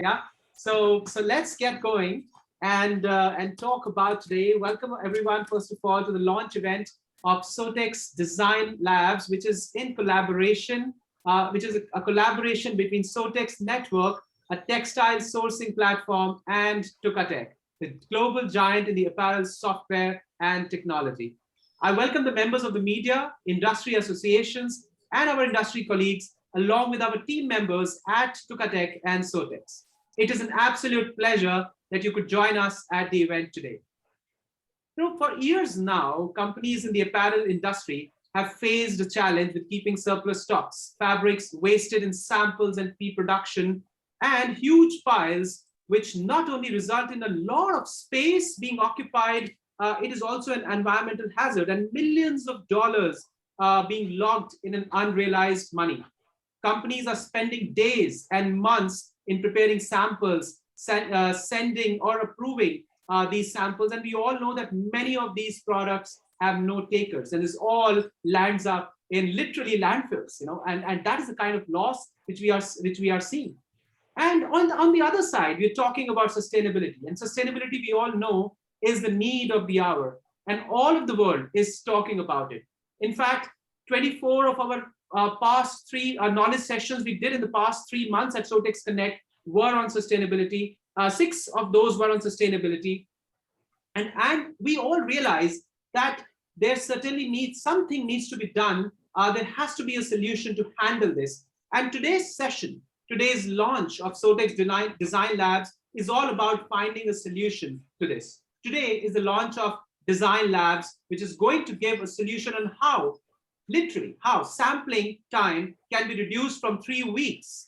Yeah. So let's get going and talk about today. Welcome everyone, first of all, to the launch event of Sowtex Design Labs, which is in collaboration, which is a collaboration between Sowtex Network, a textile sourcing platform, and Tukatech, the global giant in the apparel software and technology. I welcome the members of the media, industry associations, and our industry colleagues, along with our team members at Tukatech and Sowtex. It is an absolute pleasure that you could join us at the event today. For years now, companies in the apparel industry have faced a challenge with keeping surplus stocks, fabrics wasted in samples and pre-production, and huge piles, which not only result in a lot of space being occupied, it is also an environmental hazard and millions of dollars being logged in an unrealized money. Companies are spending days and months in preparing samples, sending or approving these samples. And we all know that many of these products have no takers, and this all lands up in literally landfills, and that is the kind of loss which we are seeing. And on the other side, we're talking about sustainability, and sustainability, we all know, is the need of the hour, and all of the world is talking about it. In fact, 24 of our past three knowledge sessions we did in the past 3 months at Sowtex Connect were on sustainability. 6 of those were on sustainability. And we all realize that there certainly something needs to be done. There has to be a solution to handle this. And today's session, today's launch of Sowtex Design Labs is all about finding a solution to this. Today is the launch of Design Labs, which is going to give a solution on how sampling time can be reduced from 3 weeks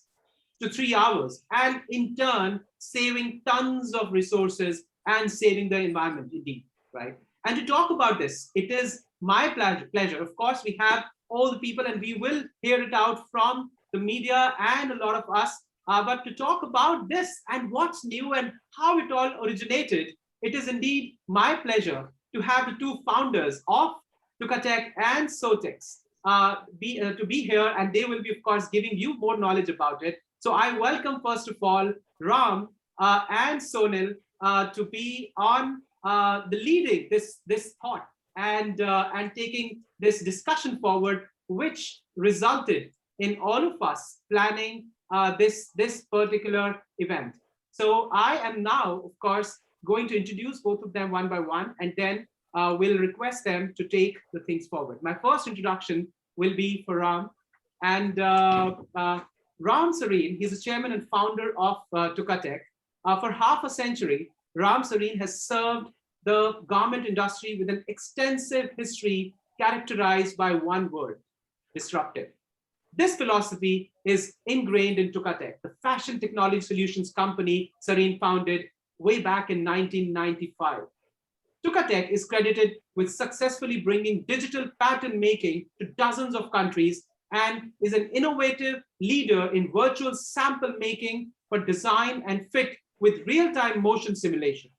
to 3 hours, and in turn, saving tons of resources and saving the environment indeed, right? And to talk about this, it is my pleasure. Of course, we have all the people and we will hear it out from the media and a lot of us, but to talk about this and what's new and how it all originated, it is indeed my pleasure to have the two founders of Tukatech and Sowtex to be here, and they will be, of course, giving you more knowledge about it. So I welcome, first of all, Ram and Sonil to be on the leading this thought and taking this discussion forward, which resulted in all of us planning this particular event. So I am now, of course, going to introduce both of them one by one, and then we'll request them to take the things forward. My first introduction will be for Ram. And Ram Sareen, he's the chairman and founder of Tukatech. For half a century, Ram Sareen has served the garment industry with an extensive history characterized by one word: disruptive. This philosophy is ingrained in Tukatech, the fashion technology solutions company Sareen founded way back in 1995. Tukatech is credited with successfully bringing digital pattern making to dozens of countries and is an innovative leader in virtual sample making for design and fit with real-time motion simulation.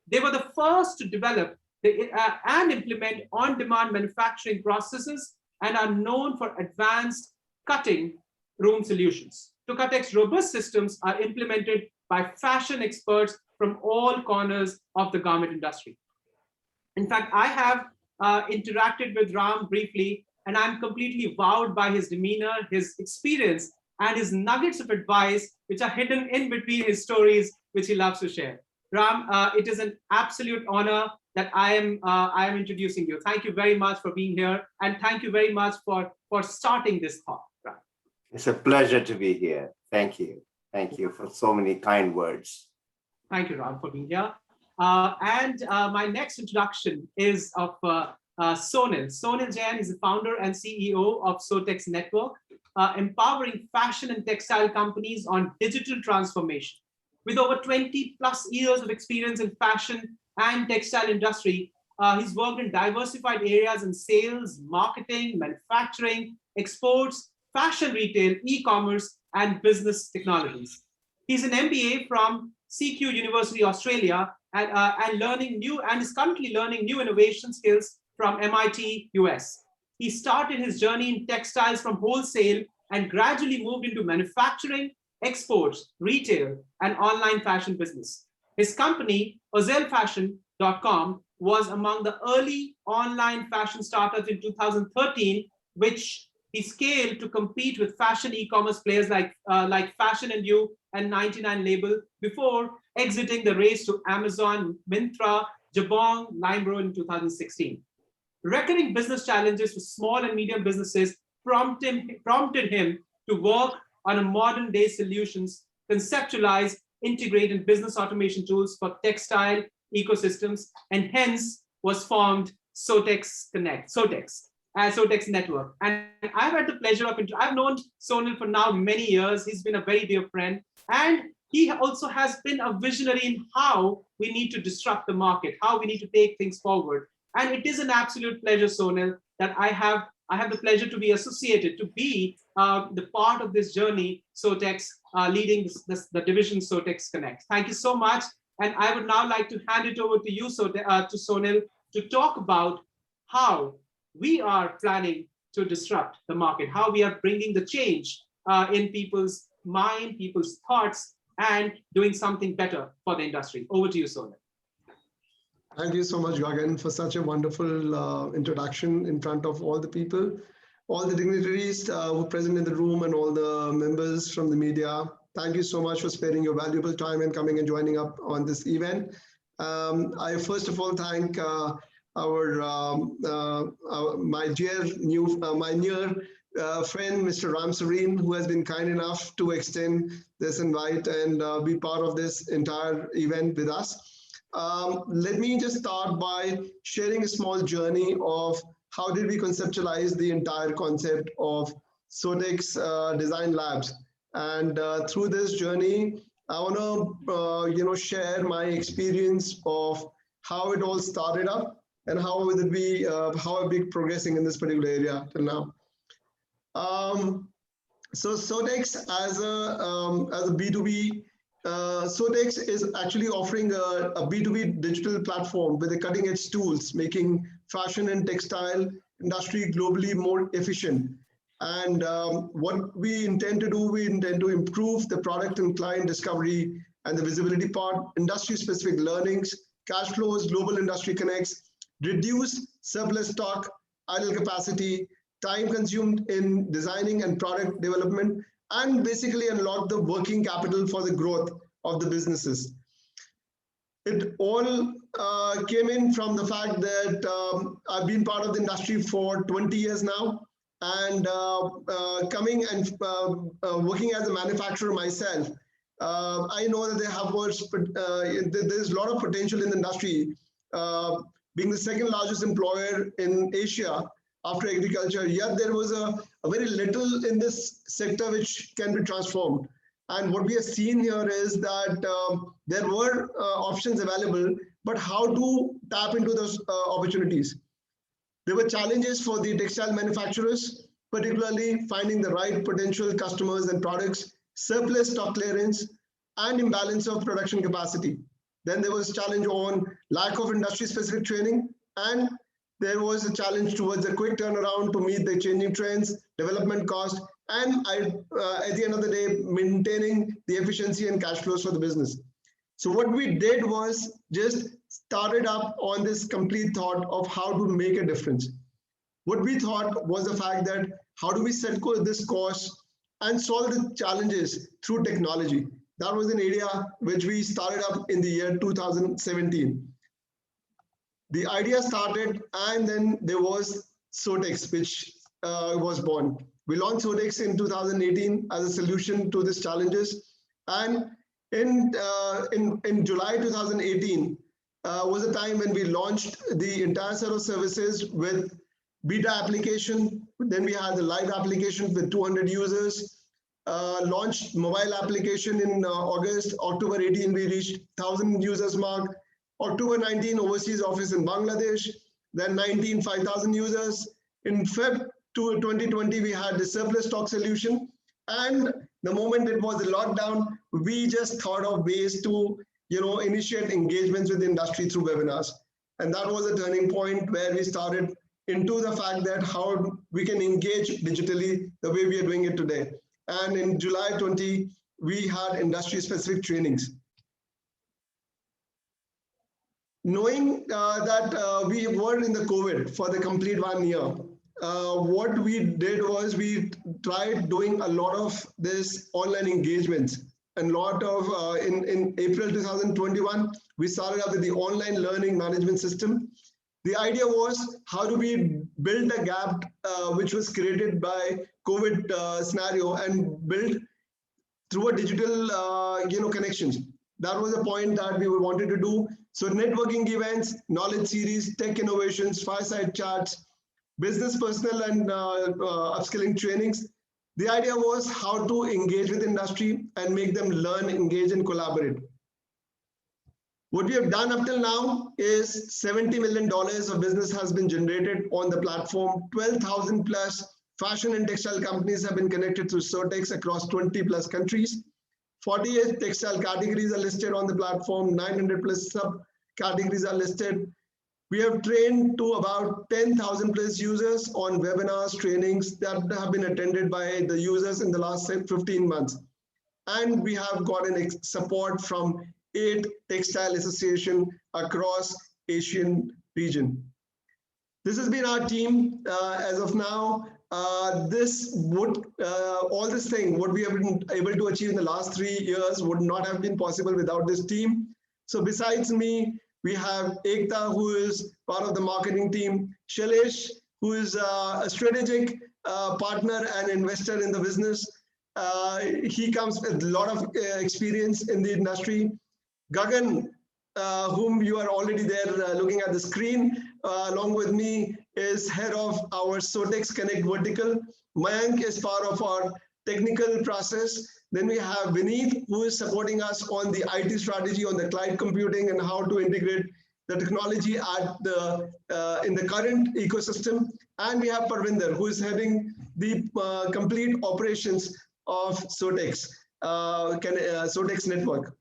They were the first to develop and implement on-demand manufacturing processes and are known for advanced cutting room solutions. Tukatech's robust systems are implemented by fashion experts from all corners of the garment industry. In fact, I have interacted with Ram briefly, and I'm completely wowed by his demeanor, his experience, and his nuggets of advice, which are hidden in between his stories, which he loves to share. Ram, it is an absolute honor that I am introducing you. Thank you very much for being here, and thank you very much for starting this talk. Ram. It's a pleasure to be here. Thank you. Thank you for so many kind words. Thank you, Ram, for being here. My next introduction is of Sonil. Sonil Jain is the founder and CEO of Sowtex Network, empowering fashion and textile companies on digital transformation. With over 20 plus years of experience in fashion and textile industry, he's worked in diversified areas in sales, marketing, manufacturing, exports, fashion retail, e-commerce, and business technologies. He's an MBA from CQ University, Australia, and is currently learning new innovation skills from MIT, US. He started his journey in textiles from wholesale and gradually moved into manufacturing, exports, retail, and online fashion business. His company, ozelfashion.com, was among the early online fashion startups in 2013, which he scaled to compete with fashion e-commerce players like Fashion and You and 99 Label before exiting the race to Amazon, Myntra, Jabong, Limeroad in 2016. Recurring business challenges for small and medium businesses prompted him to work on a modern day solutions, conceptualize, integrate in business automation tools for textile ecosystems, and hence was formed Sowtex Connect, Sowtex Network. And I've had the pleasure of, I've known Sonal for now many years. He's been a very dear friend. And he also has been a visionary in how we need to disrupt the market, how we need to take things forward. And it is an absolute pleasure, Sonal, that I have the pleasure to be associated, to be the part of this journey, Sowtex, leading the division Sowtex Connect. Thank you so much. And I would now like to hand it over to you, to Sonal, to talk about how we are planning to disrupt the market, how we are bringing the change in people's mind, people's thoughts, and doing something better for the industry. Over to you, Sonal. Thank you so much, Gagan, for such a wonderful introduction in front of all the people, all the dignitaries who are present in the room, and all the members from the media. Thank you so much for sparing your valuable time and coming and joining up on this event. I first of all thank my near friend, Mr. Ram Sareen, who has been kind enough to extend this invite and be part of this entire event with us. Let me just start by sharing a small journey of how did we conceptualize the entire concept of Sowtex Design Labs. And through this journey, I want to share my experience of how it all started up and how are we progressing in this particular area till now. So Sowtex as a B2B, Sowtex is actually offering a B2B digital platform with the cutting edge tools, making fashion and textile industry globally more efficient. And what we intend to do, we intend to improve the product and client discovery and the visibility part, industry specific learnings, cash flows, global industry connects, reduce surplus stock, idle capacity, time consumed in designing and product development, and basically unlock the working capital for the growth of the businesses. It all came in from the fact that I've been part of the industry for 20 years now, and coming and working as a manufacturer myself, I know that there's a lot of potential in the industry. Being the second largest employer in Asia after agriculture, yet there was a very little in this sector which can be transformed. And what we have seen here is that there were options available, but how to tap into those opportunities. There were challenges for the textile manufacturers, particularly finding the right potential customers and products, surplus stock clearance, and imbalance of production capacity. Then there was a challenge on lack of industry-specific training, and there was a challenge towards a quick turnaround to meet the changing trends, development cost, and at the end of the day, maintaining the efficiency and cash flows for the business. So what we did was just started up on this complete thought of how to make a difference. What we thought was the fact that how do we set this course and solve the challenges through technology. That was an area which we started up in the year 2017. The idea started, and then there was Sowtex, which was born. We launched Sowtex in 2018 as a solution to these challenges. And in July 2018 was a time when we launched the entire set of services with beta application. Then we had the live application with 200 users. Launched mobile application in August. October 18, we reached 1,000 users mark. October 19, overseas office in Bangladesh. Then 19, 5,000 users. In Feb 2020, we had the surplus stock solution. And the moment it was a lockdown, we just thought of ways to initiate engagements with the industry through webinars. And that was a turning point where we started into the fact that how we can engage digitally the way we are doing it today. And in July 20, we had industry-specific trainings. Knowing that we were in the COVID for the complete 1 year, what we did was we tried doing a lot of this online engagements. And lot of in April 2021, we started up with the online learning management system. The idea was, how do we build a gap which was created by COVID scenario and build through a digital connections. That was the point that we wanted to do. So networking events, knowledge series, tech innovations, fireside chats, business, personal, and upskilling trainings. The idea was how to engage with industry and make them learn, engage, and collaborate. What we have done up till now is $70 million of business has been generated on the platform. 12,000 plus fashion and textile companies have been connected through Sowtex across 20 plus countries. 48 textile categories are listed on the platform. 900 plus subcategories are listed. We have trained to about 10,000 plus users on webinars, trainings that have been attended by the users in the last 15 months. And we have gotten support from 8 textile associations across Asian region. This has been our team as of now. All this thing, what we have been able to achieve in the last 3 years would not have been possible without this team. So besides me, we have Ekta, who is part of the marketing team, Shailesh, who is a strategic partner and investor in the business. He comes with a lot of experience in the industry. Gagan, whom you are already there looking at the screen, along with me, is head of our Sowtex Connect vertical. Mayank is part of our technical process. Then we have Vineet, who is supporting us on the IT strategy, on the cloud computing, and how to integrate the technology at in the current ecosystem. And we have Parvinder, who is heading the complete operations of Sowtex, Sowtex network.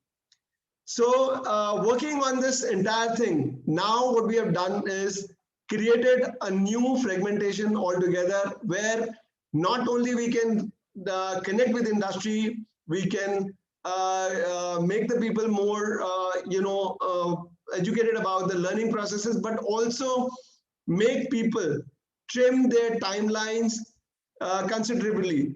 So working on this entire thing, now what we have done is created a new fragmentation altogether, where not only we can connect with industry, we can make the people more educated about the learning processes, but also make people trim their timelines considerably.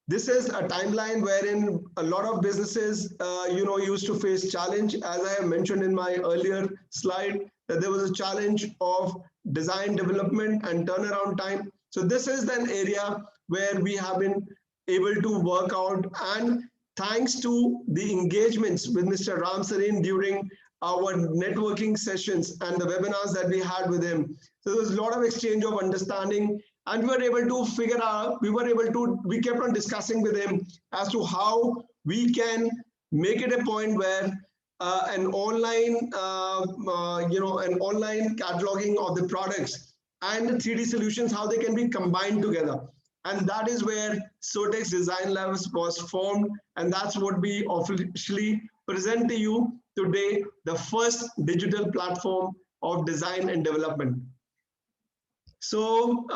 This is a timeline wherein a lot of businesses used to face challenge. As I have mentioned in my earlier slide, that there was a challenge of design development and turnaround time. So this is an area where we have been able to work out, and thanks to the engagements with Mr. Ram Sareen during our networking sessions and the webinars that we had with him. So there was a lot of exchange of understanding, and we were able to figure out, we kept on discussing with him as to how we can make it a point where an online cataloging of the products and the 3D solutions, how they can be combined together. And that is where Sowtex Design Labs was formed. And that's what we officially present to you today, the first digital platform of design and development. So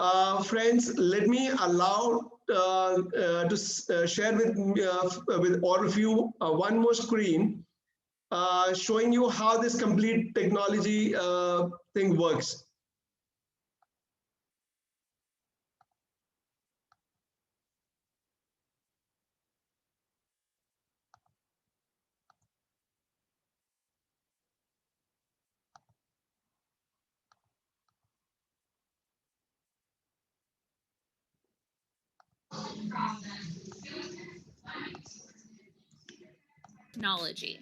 friends, let me allow to share with all of you one more screen showing you how this complete technology thing works. Technology.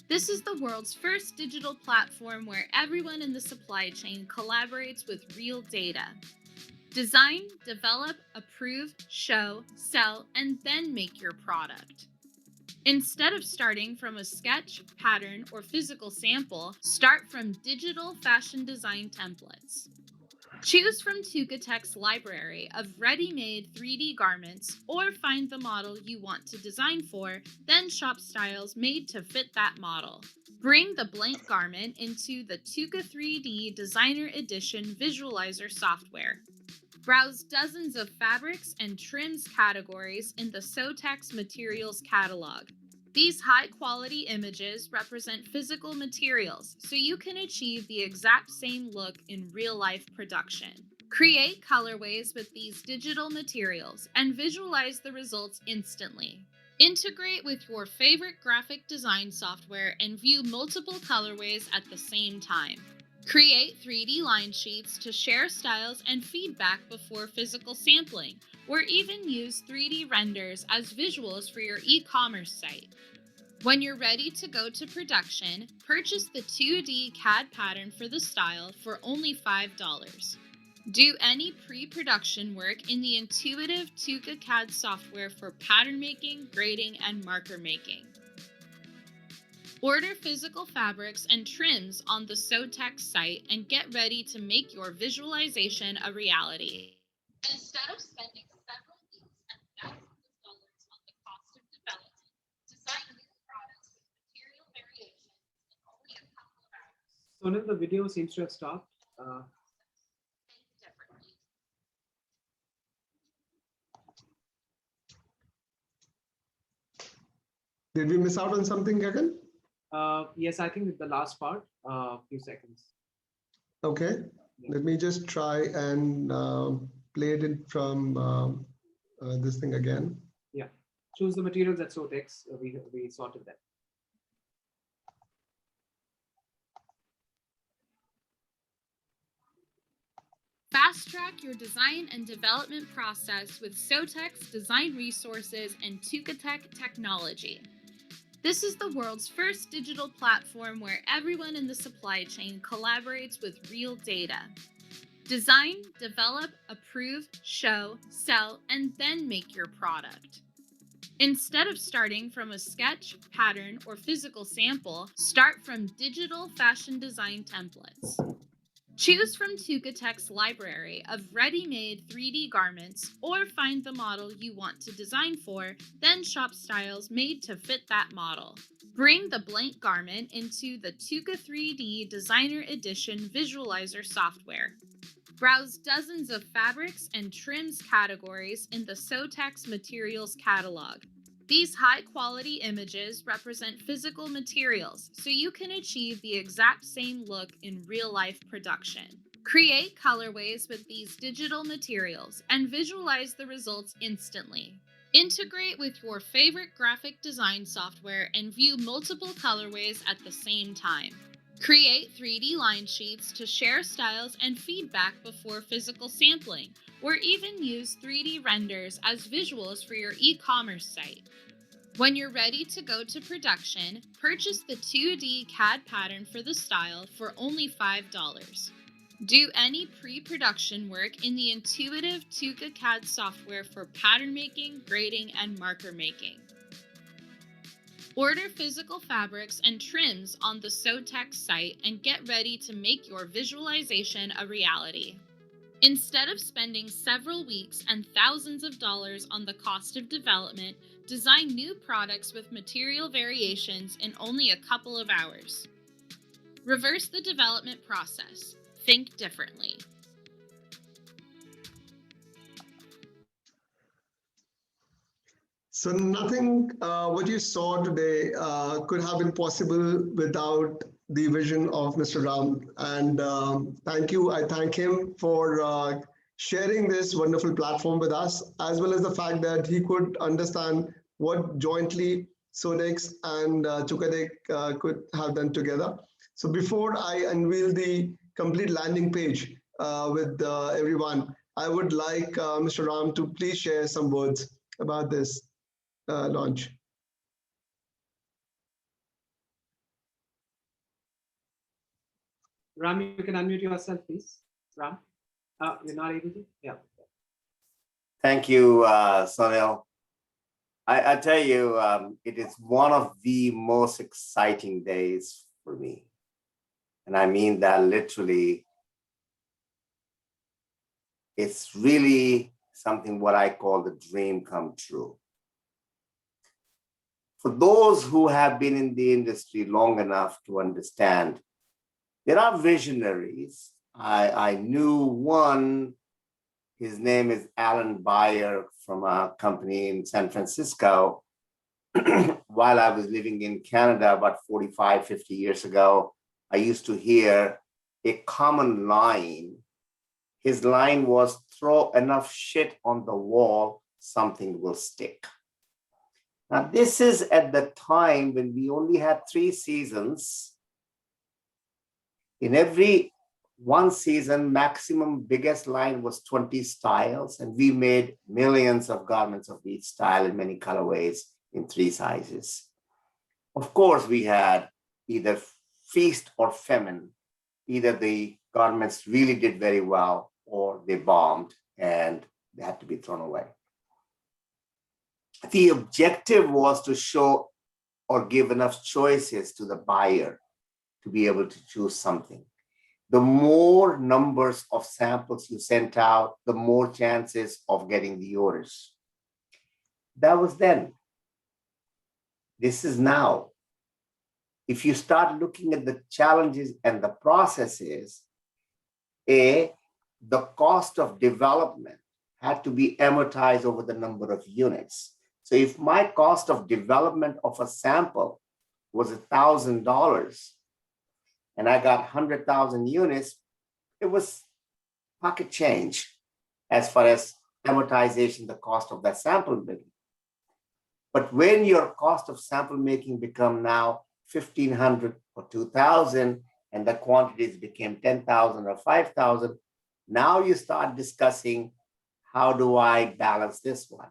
This is the world's first digital platform where everyone in the supply chain collaborates with real data. Design, develop, approve, show, sell, and then make your product. Instead of starting from a sketch, pattern, or physical sample, start from digital fashion design templates. Choose from Tukatech's library of ready-made 3D garments, or find the model you want to design for, then shop styles made to fit that model. Bring the blank garment into the Tuka 3D Designer Edition visualizer software. Browse dozens of fabrics and trims categories in the Sowtex materials catalog. These high-quality images represent physical materials, so you can achieve the exact same look in real-life production. Create colorways with these digital materials and visualize the results instantly. Integrate with your favorite graphic design software and view multiple colorways at the same time. Create 3D line sheets to share styles and feedback before physical sampling, or even use 3D renders as visuals for your e-commerce site. When you're ready to go to production, purchase the 2D CAD pattern for the style for only $5. Do any pre-production work in the intuitive Tukatech software for pattern making, grading, and marker making. Order physical fabrics and trims on the Sowtex site and get ready to make your visualization a reality. Instead of spending several weeks and thousands of dollars on the cost of development, design new products with material variations in only a couple of hours. Sonal, the video seems to have stopped. Did we miss out on something, Gagan? Yes, I think the last part, few seconds. Okay, let me just try and play it in from this thing again. Yeah, choose the materials at Sowtex. We sorted that. Fast track your design and development process with Sowtex design resources and Tukatech technology. This is the world's first digital platform where everyone in the supply chain collaborates with real data. Design, develop, approve, show, sell, and then make your product. Instead of starting from a sketch, pattern, or physical sample, start from digital fashion design templates. Choose from Tukatech's library of ready-made 3D garments or find the model you want to design for, then shop styles made to fit that model. Bring the blank garment into the Tuka 3D Designer Edition visualizer software. Browse dozens of fabrics and trims categories in the Sowtex materials catalog. These high-quality images represent physical materials, so you can achieve the exact same look in real-life production. Create colorways with these digital materials and visualize the results instantly. Integrate with your favorite graphic design software and view multiple colorways at the same time. Create 3D line sheets to share styles and feedback before physical sampling, or even use 3D renders as visuals for your e-commerce site. When you're ready to go to production, purchase the 2D CAD pattern for the style for only $5. Do any pre-production work in the intuitive Tukatech software for pattern making, grading, and marker making. Order physical fabrics and trims on the Sowtex site and get ready to make your visualization a reality. Instead of spending several weeks and thousands of dollars on the cost of development, design new products with material variations in only a couple of hours. Reverse the development process. Think differently. So nothing what you saw today could have been possible without the vision of Mr. Ram. And I thank him for sharing this wonderful platform with us, as well as the fact that he could understand what jointly Sowtex and Tukatech could have done together. So before I unveil the complete landing page with everyone, I would like Mr. Ram to please share some words about this launch. Ram, you can unmute yourself, please. Ram, you're not able to? Yeah. Thank you, Sonal. I tell you, it is one of the most exciting days for me. And I mean that literally. It's really something what I call the dream come true. For those who have been in the industry long enough to understand, there are visionaries. I knew one, his name is Alan Bayer from a company in San Francisco. While I was living in Canada about 45, 50 years ago, I used to hear a common line. His line was, throw enough shit on the wall, something will stick. Now, this is at the time when we only had 3 seasons. In every one season, maximum biggest line was 20 styles, and we made millions of garments of each style in many colorways in 3 sizes. Of course, we had either feast or famine. Either the garments really did very well or they bombed and they had to be thrown away. The objective was to show or give enough choices to the buyer to be able to choose something. The more numbers of samples you sent out, the more chances of getting the orders. That was then. This is now. If you start looking at the challenges and the processes, the cost of development had to be amortized over the number of units. So if my cost of development of a sample was $1,000 and I got 100,000 units, it was pocket change as far as amortization, the cost of that sample making. But when your cost of sample making become now 1,500 or 2,000, and the quantities became 10,000 or 5,000, now you start discussing, how do I balance this one?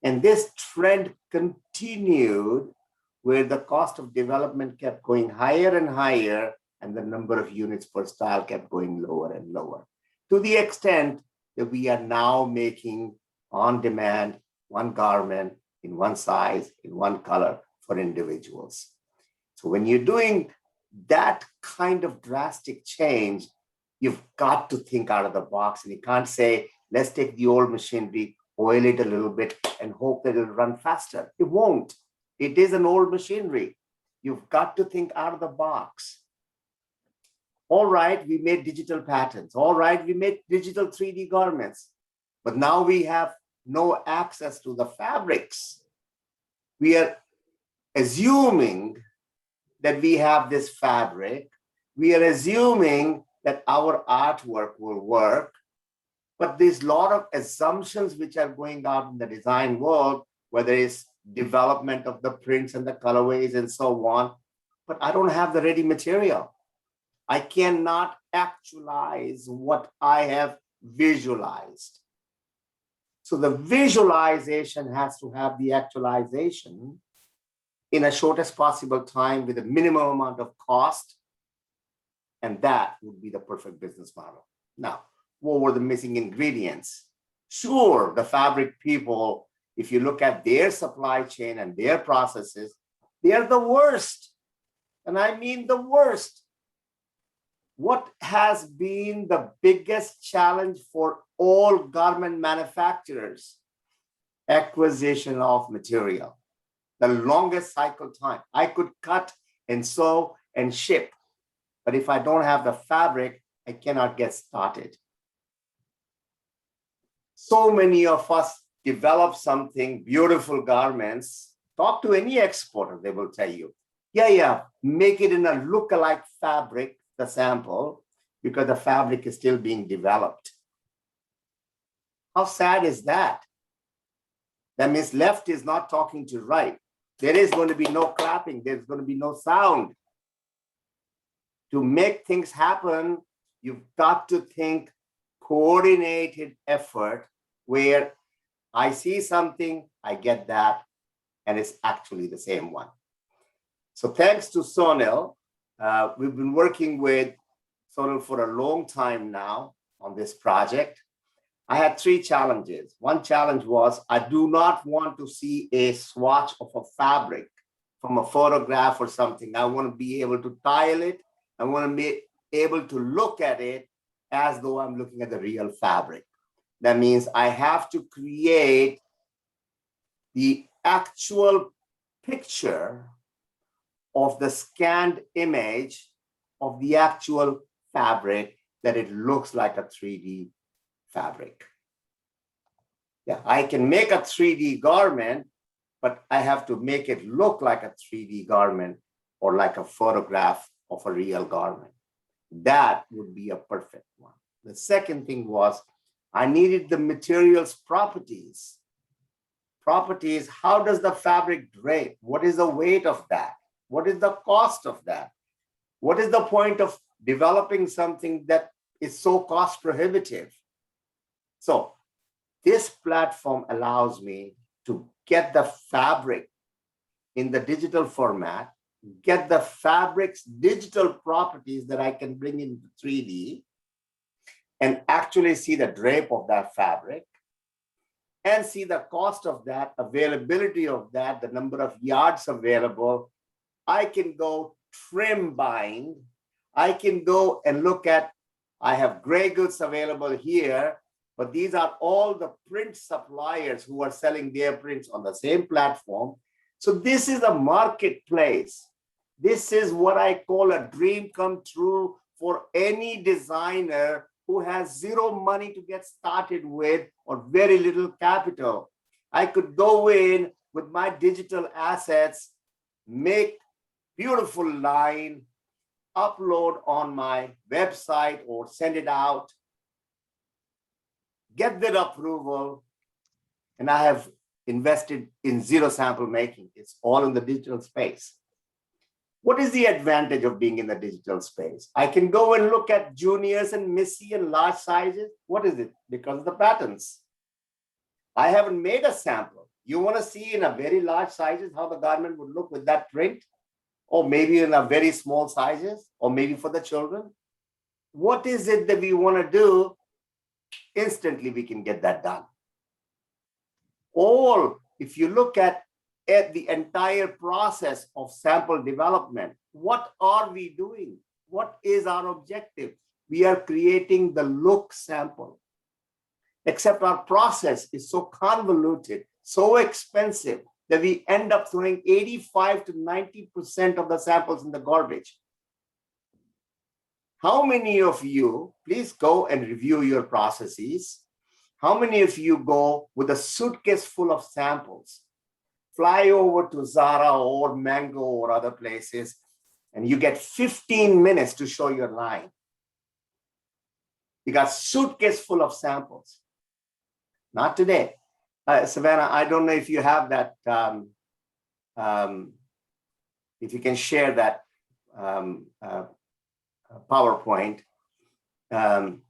And this trend continued where the cost of development kept going higher and higher, and the number of units per style kept going lower and lower, to the extent that we are now making on demand one garment in one size, in one color for individuals. So when you're doing that kind of drastic change, you've got to think out of the box, and you can't say, let's take the old machinery, oil it a little bit, and hope that it'll run faster. It won't. It is an old machinery. You've got to think out of the box. All right, we made digital patterns. All right, we made digital 3D garments, but now we have no access to the fabrics. We are assuming that we have this fabric. We are assuming that our artwork will work, but there's a lot of assumptions which are going out in the design world, whether it's development of the prints and the colorways and so on, but I don't have the ready material. I cannot actualize what I have visualized. So the visualization has to have the actualization in a shortest possible time with a minimum amount of cost. And that would be the perfect business model. Now, what were the missing ingredients? Sure, the fabric people, if you look at their supply chain and their processes, they are the worst. And I mean the worst. What has been the biggest challenge for all garment manufacturers? Acquisition of material. The longest cycle time. I could cut and sew and ship, but if I don't have the fabric, I cannot get started. So many of us develop something, beautiful garments. Talk to any exporter, they will tell you, yeah, make it in a look-alike fabric, the sample, because the fabric is still being developed. How sad is that? That means left is not talking to right. There is going to be no clapping. There's going to be no sound. To make things happen, you've got to think coordinated effort where I see something, I get that, and it's actually the same one. So thanks to Sonil, we've been working with Sonil for a long time now on this project. I had 3 challenges. One challenge was I do not want to see a swatch of a fabric from a photograph or something. I want to be able to tile it. I want to be able to look at it as though I'm looking at the real fabric. That means I have to create the actual picture of the scanned image of the actual fabric, that it looks like a 3D fabric. Yeah, I can make a 3D garment, but I have to make it look like a 3D garment or like a photograph of a real garment. That would be a perfect one. The second thing was I needed the materials properties. Properties, how does the fabric drape? What is the weight of that? What is the cost of that? What is the point of developing something that is so cost prohibitive? So this platform allows me to get the fabric in the digital format, get the fabric's digital properties that I can bring into 3D and actually see the drape of that fabric and see the cost of that, availability of that, the number of yards available. I can go trim bind. I can go and look at, I have gray goods available here, but these are all the print suppliers who are selling their prints on the same platform. So this is a marketplace. This is what I call a dream come true for any designer who has zero money to get started with or very little capital. I could go in with my digital assets, make beautiful line, upload on my website or send it out, get that approval, and I have invested in zero sample making. It's all in the digital space. What is the advantage of being in the digital space? I can go and look at juniors and missy and large sizes. What is it? Because of the patterns. I haven't made a sample. You want to see in a very large sizes how the garment would look with that print? Or maybe in a very small sizes, or maybe for the children. What is it that we want to do? Instantly, we can get that done. Or if you look at the entire process of sample development, what are we doing? What is our objective? We are creating the look sample. Except our process is so convoluted, so expensive, that we end up throwing 85 to 90% of the samples in the garbage. How many of you, please go and review your processes. How many of you go with a suitcase full of samples, fly over to Zara or Mango or other places, and you get 15 minutes to show your line? You got suitcase full of samples. Not today. Savannah, I don't know if you have that, if you can share that PowerPoint. And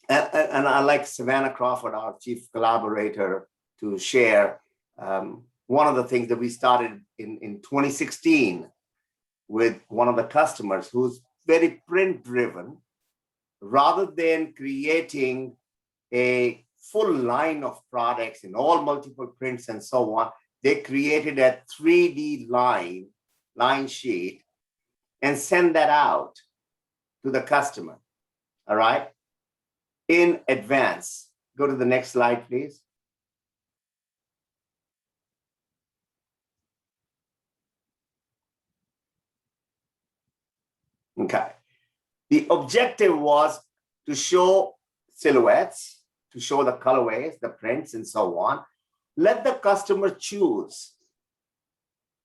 I'd like Savannah Crawford, our chief collaborator, to share one of the things that we started in 2016 with one of the customers who's very print driven. Rather than creating a full line of products in all multiple prints and so on, they created a 3D line sheet and send that out to the customer, all right, in advance. Go to the next slide, please. Okay. The objective was to show silhouettes, to show the colorways, the prints, and so on. Let the customer choose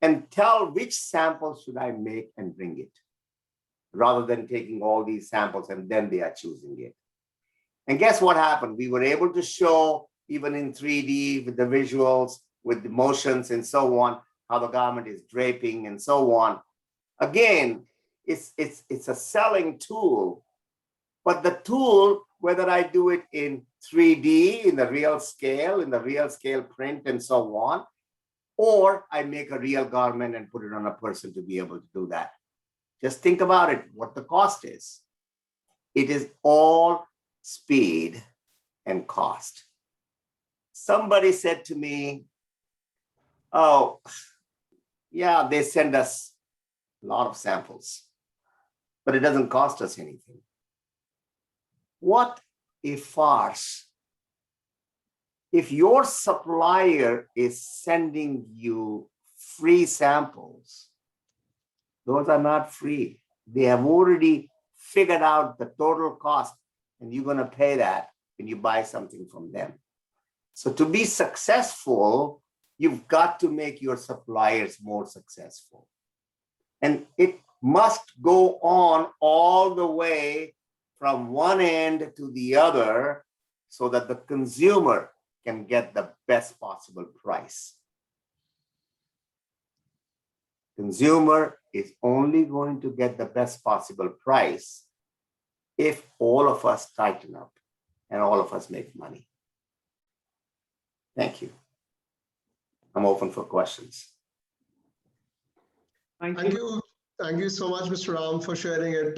and tell which sample should I make and bring it, rather than taking all these samples and then they are choosing it. And guess what happened? We were able to show, even in 3D with the visuals, with the motions and so on, how the garment is draping and so on. Again, it's a selling tool, but the tool, whether I do it in 3D, in the real scale print and so on, or I make a real garment and put it on a person to be able to do that. Just think about it, what the cost is. It is all speed and cost. Somebody said to me, oh, yeah, they send us a lot of samples, but it doesn't cost us anything. What a farce. If your supplier is sending you free samples, those are not free. They have already figured out the total cost, and you're going to pay that when you buy something from them. So to be successful, you've got to make your suppliers more successful. And it must go on all the way from one end to the other so that the consumer can get the best possible price. Consumer is only going to get the best possible price if all of us tighten up and all of us make money. Thank you. I'm open for questions. Thank Thank you. you. Thank you so much, Mr. Ram, for sharing it.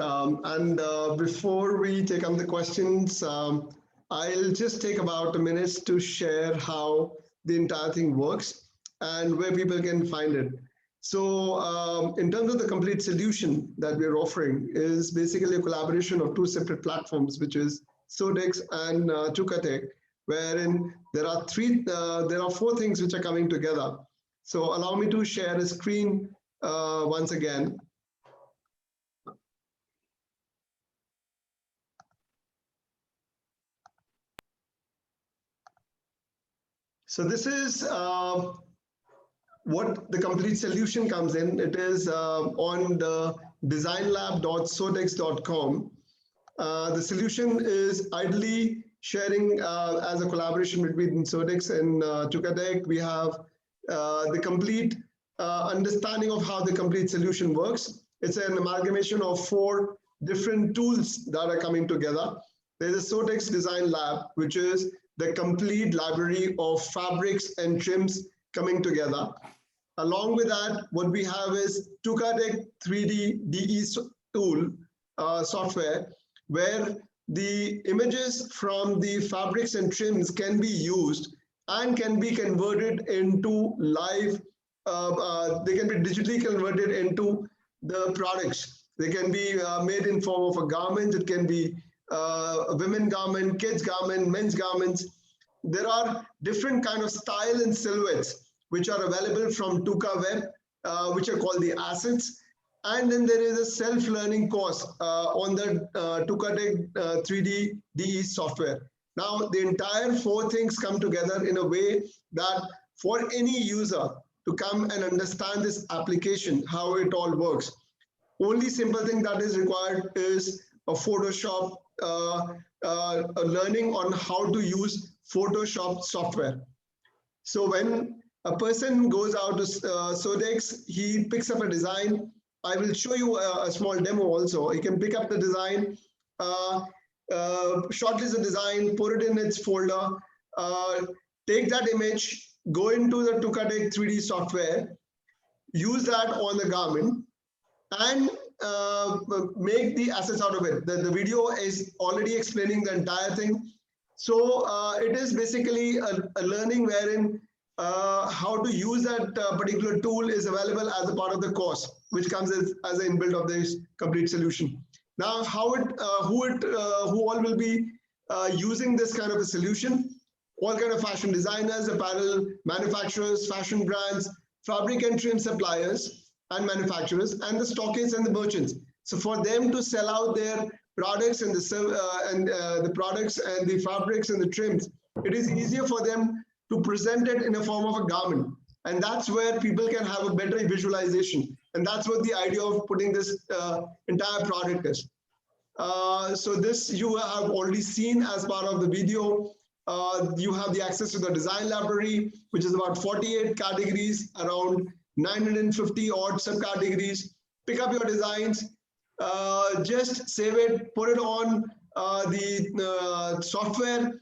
Before we take up the questions, I'll just take about a minute to share how the entire thing works and where people can find it. So in terms of the complete solution that we're offering is basically a collaboration of two separate platforms, which is Sowtex and Tukatech, wherein there are four things which are coming together. So allow me to share a screen once again. So this is what the complete solution comes in. It is on the designlab.sowtex.com. The solution is ideally sharing as a collaboration between Sowtex and Tukatech. We have the complete understanding of how the complete solution works. It's an amalgamation of 4 different tools that are coming together. There's a Sowtex Design Lab, which is the complete library of fabrics and trims coming together. Along with that, what we have is Tukatech 3D DE tool software, where the images from the fabrics and trims can be used and can be converted into live, they can be digitally converted into the products. They can be made in form of a garment. It can be a women garment, kids garment, men's garments. There are different kind of style and silhouettes which are available from Tukaweb, which are called the assets. And then there is a self-learning course on the Tukatech 3D DE software. Now, the entire 4 things come together in a way that for any user to come and understand this application, how it all works, only simple thing that is required is a Photoshop, a learning on how to use Photoshop software. So when a person goes out to Sowtex, he picks up a design. I will show you a small demo also. You can pick up the design, shortlist the design, put it in its folder, take that image, go into the Tukatech 3D software, use that on the garment, and make the assets out of it. The video is already explaining the entire thing. So it is basically a learning wherein how to use that particular tool is available as a part of the course, which comes as an inbuilt of this complete solution. Now, who all will be using this kind of a solution? All kind of fashion designers, apparel manufacturers, fashion brands, fabric and trim suppliers and manufacturers, and the stockists and the merchants. So for them to sell out their products and the products and the fabrics and the trims, it is easier for them to present it in a form of a garment. And that's where people can have a better visualization. And that's what the idea of putting this entire product is. So this you have already seen as part of the video. You have the access to the design library, which is about 48 categories, around 950 odd subcategories. Pick up your designs, just save it, put it on the software.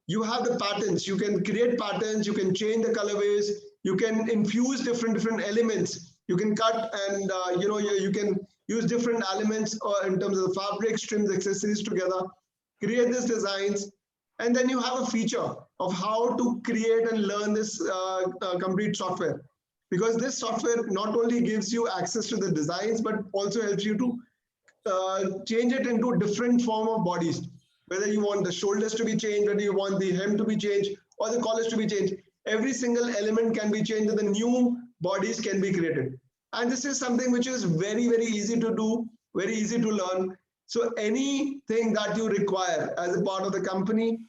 You have the patterns. You can create patterns. You can change the colorways. You can infuse different elements. You can cut and you can use different elements in terms of the fabrics, trims, accessories together. Create these designs, and then you have a feature of how to create and learn this complete software. Because this software not only gives you access to the designs, but also helps you to change it into a different form of bodies. Whether you want the shoulders to be changed, whether you want the hem to be changed, or the collars to be changed, every single element can be changed and the new bodies can be created. And this is something which is very, very easy to do, very easy to learn. So anything that you require as a part of the company,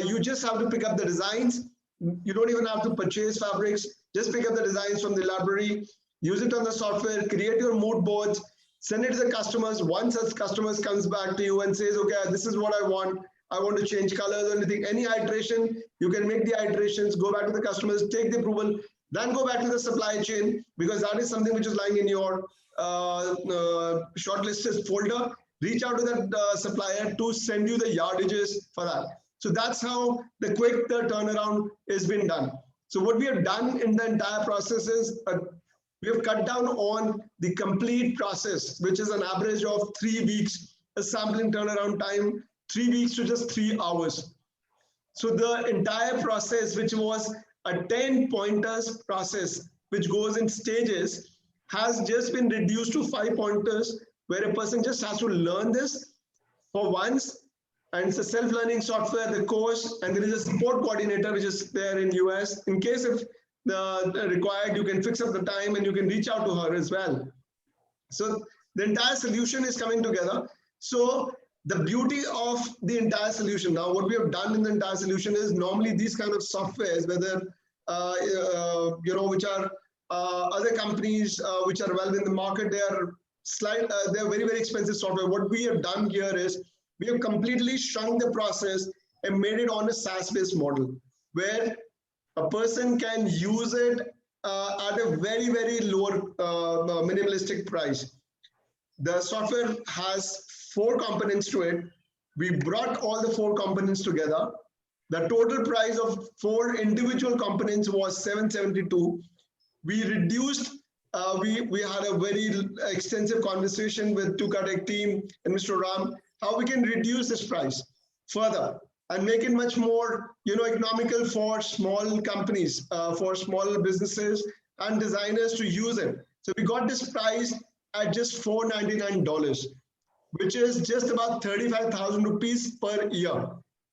you just have to pick up the designs. You don't even have to purchase fabrics. Just pick up the designs from the library, use it on the software, create your mood boards, send it to the customers. Once such customers comes back to you and says, okay, this is what I want to change colors or anything, any iteration, you can make the iterations, go back to the customers, take the approval, then go back to the supply chain, because that is something which is lying in your shortlisted folder. Reach out to that supplier to send you the yardages for that. So that's how the quick turnaround is being done. So what we have done in the entire process is we have cut down on the complete process, which is an average of 3 weeks, a sampling turnaround time, 3 weeks to just 3 hours. So the entire process, which was a 10 pointers process, which goes in stages, has just been reduced to 5 pointers, where a person just has to learn this for once. And it's a self-learning software, the course, and there is a support coordinator, which is there in US. In case if the required, you can fix up the time and you can reach out to her as well. So the entire solution is coming together. So the beauty of the entire solution, now what we have done in the entire solution is, normally these kind of softwares, whether which are other companies which are well in the market, they are they're very, very expensive software. What we have done here is we have completely shrunk the process and made it on a SaaS-based model, where a person can use it at a very, very lower minimalistic price. The software has 4 components to it. We brought all the 4 components together. The total price of 4 individual components was $772. We reduced, we had a very extensive conversation with Tukatech team and Mr. Ram, how we can reduce this price further and make it much more, economical for small companies, for small businesses and designers to use it. So we got this price at just $499, which is just about 35,000 rupees per year.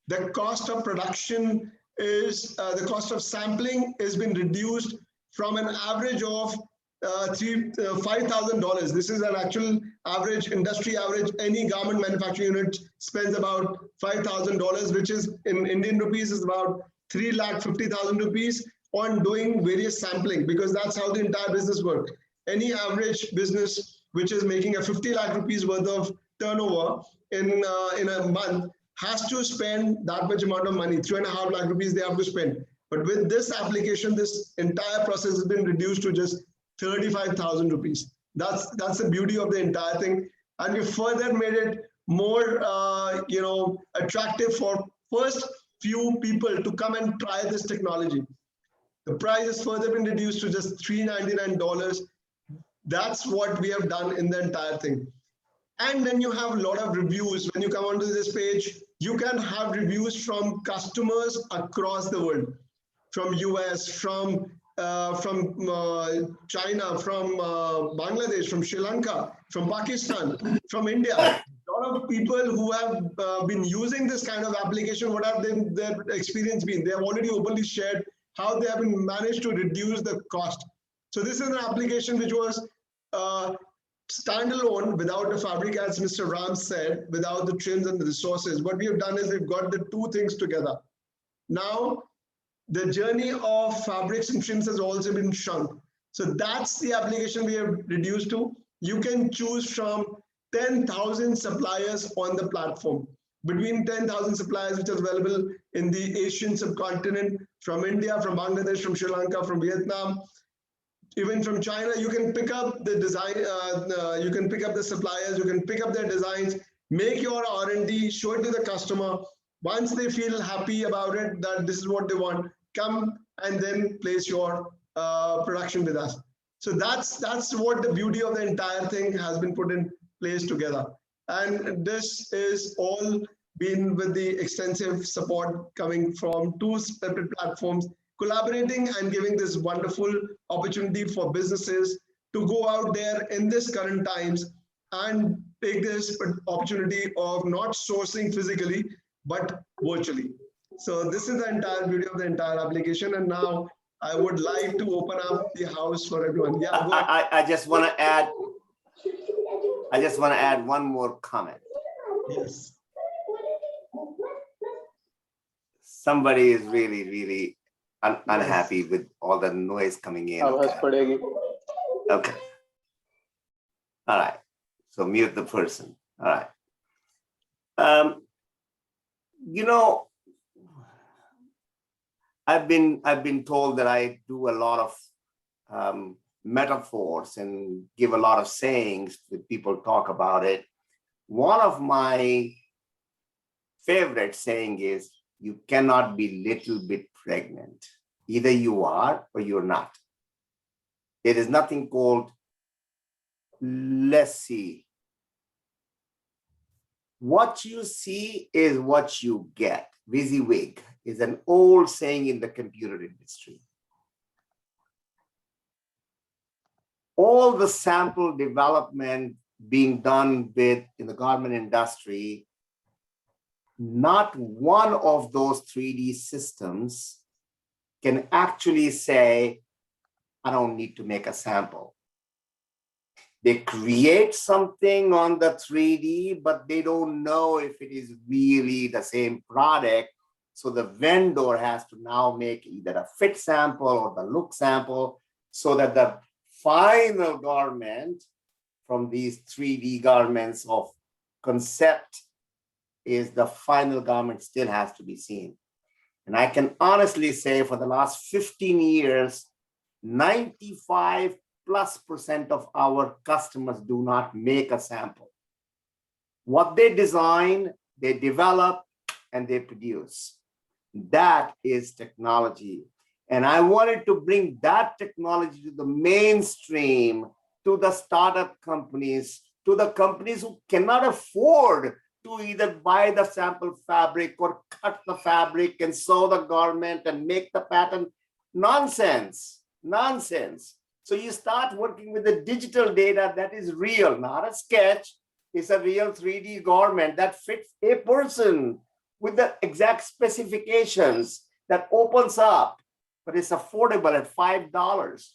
The cost of production is, the cost of sampling has been reduced from an average of $5,000. This is an actual average, industry average. Any garment manufacturing unit spends about $5,000, which is in Indian rupees is about 3,50,000 rupees on doing various sampling, because that's how the entire business works. Any average business which is making a 50 lakh rupees worth of turnover in a month has to spend that much amount of money, 3.5 lakh rupees they have to spend. But with this application, this entire process has been reduced to just 35,000 rupees. That's the beauty of the entire thing. And we further made it more, attractive for first few people to come and try this technology. The price has further been reduced to just $399. That's what we have done in the entire thing. And then you have a lot of reviews. When you come onto this page, you can have reviews from customers across the world, from US, from China, from Bangladesh, from Sri Lanka, from Pakistan, from India. A lot of people who have been using this kind of application, what have their experience been? They have already openly shared how they have been managed to reduce the cost. So this is an application which was standalone without the fabric, as Mr. Ram said, without the trims and the resources. What we have done is we've got the 2 things together. Now, the journey of fabrics and trims has also been shrunk. So that's the application we have reduced to. You can choose from 10,000 suppliers on the platform. Between 10,000 suppliers which are available in the Asian subcontinent, from India, from Bangladesh, from Sri Lanka, from Vietnam, even from China. You can pick up the design, you can pick up the suppliers, you can pick up their designs, make your R&D, show it to the customer. Once they feel happy about it, that this is what they want, come and then place your production with us. So that's what the beauty of the entire thing has been put in place together. And this is all been with the extensive support coming from 2 separate platforms, collaborating and giving this wonderful opportunity for businesses to go out there in this current times and take this opportunity of not sourcing physically, but virtually. So this is the entire beauty of the entire application. And now I would like to open up the house for everyone. Yeah, go ahead. I just want to add one more comment. Yes. Somebody is really unhappy with all the noise coming in. आवाज पड़ेगी. Okay. All right. So mute the person. All right. You know, I've been told that I do a lot of metaphors and give a lot of sayings that people talk about it. One of my favorite saying is, you cannot be little bit pregnant. Either you are or you're not. There is nothing called, let's see. What you see is what you get. WYSIWYG is an old saying in the computer industry. All the sample development being done in the garment industry, not one of those 3D systems can actually say, I don't need to make a sample. They create something on the 3D, but they don't know if it is really the same product. So the vendor has to now make either a fit sample or the look sample so that the final garment from these 3D garments of concept is the final garment still has to be seen. And I can honestly say for the last 15 years, 95+ % of our customers do not make a sample. What they design, they develop, and they produce. That is technology. And I wanted to bring that technology to the mainstream, to the startup companies, to the companies who cannot afford to either buy the sample fabric or cut the fabric and sew the garment and make the pattern. Nonsense, nonsense. So you start working with the digital data that is real, not a sketch. It's a real 3D garment that fits a person with the exact specifications that opens up, but it's affordable at $5.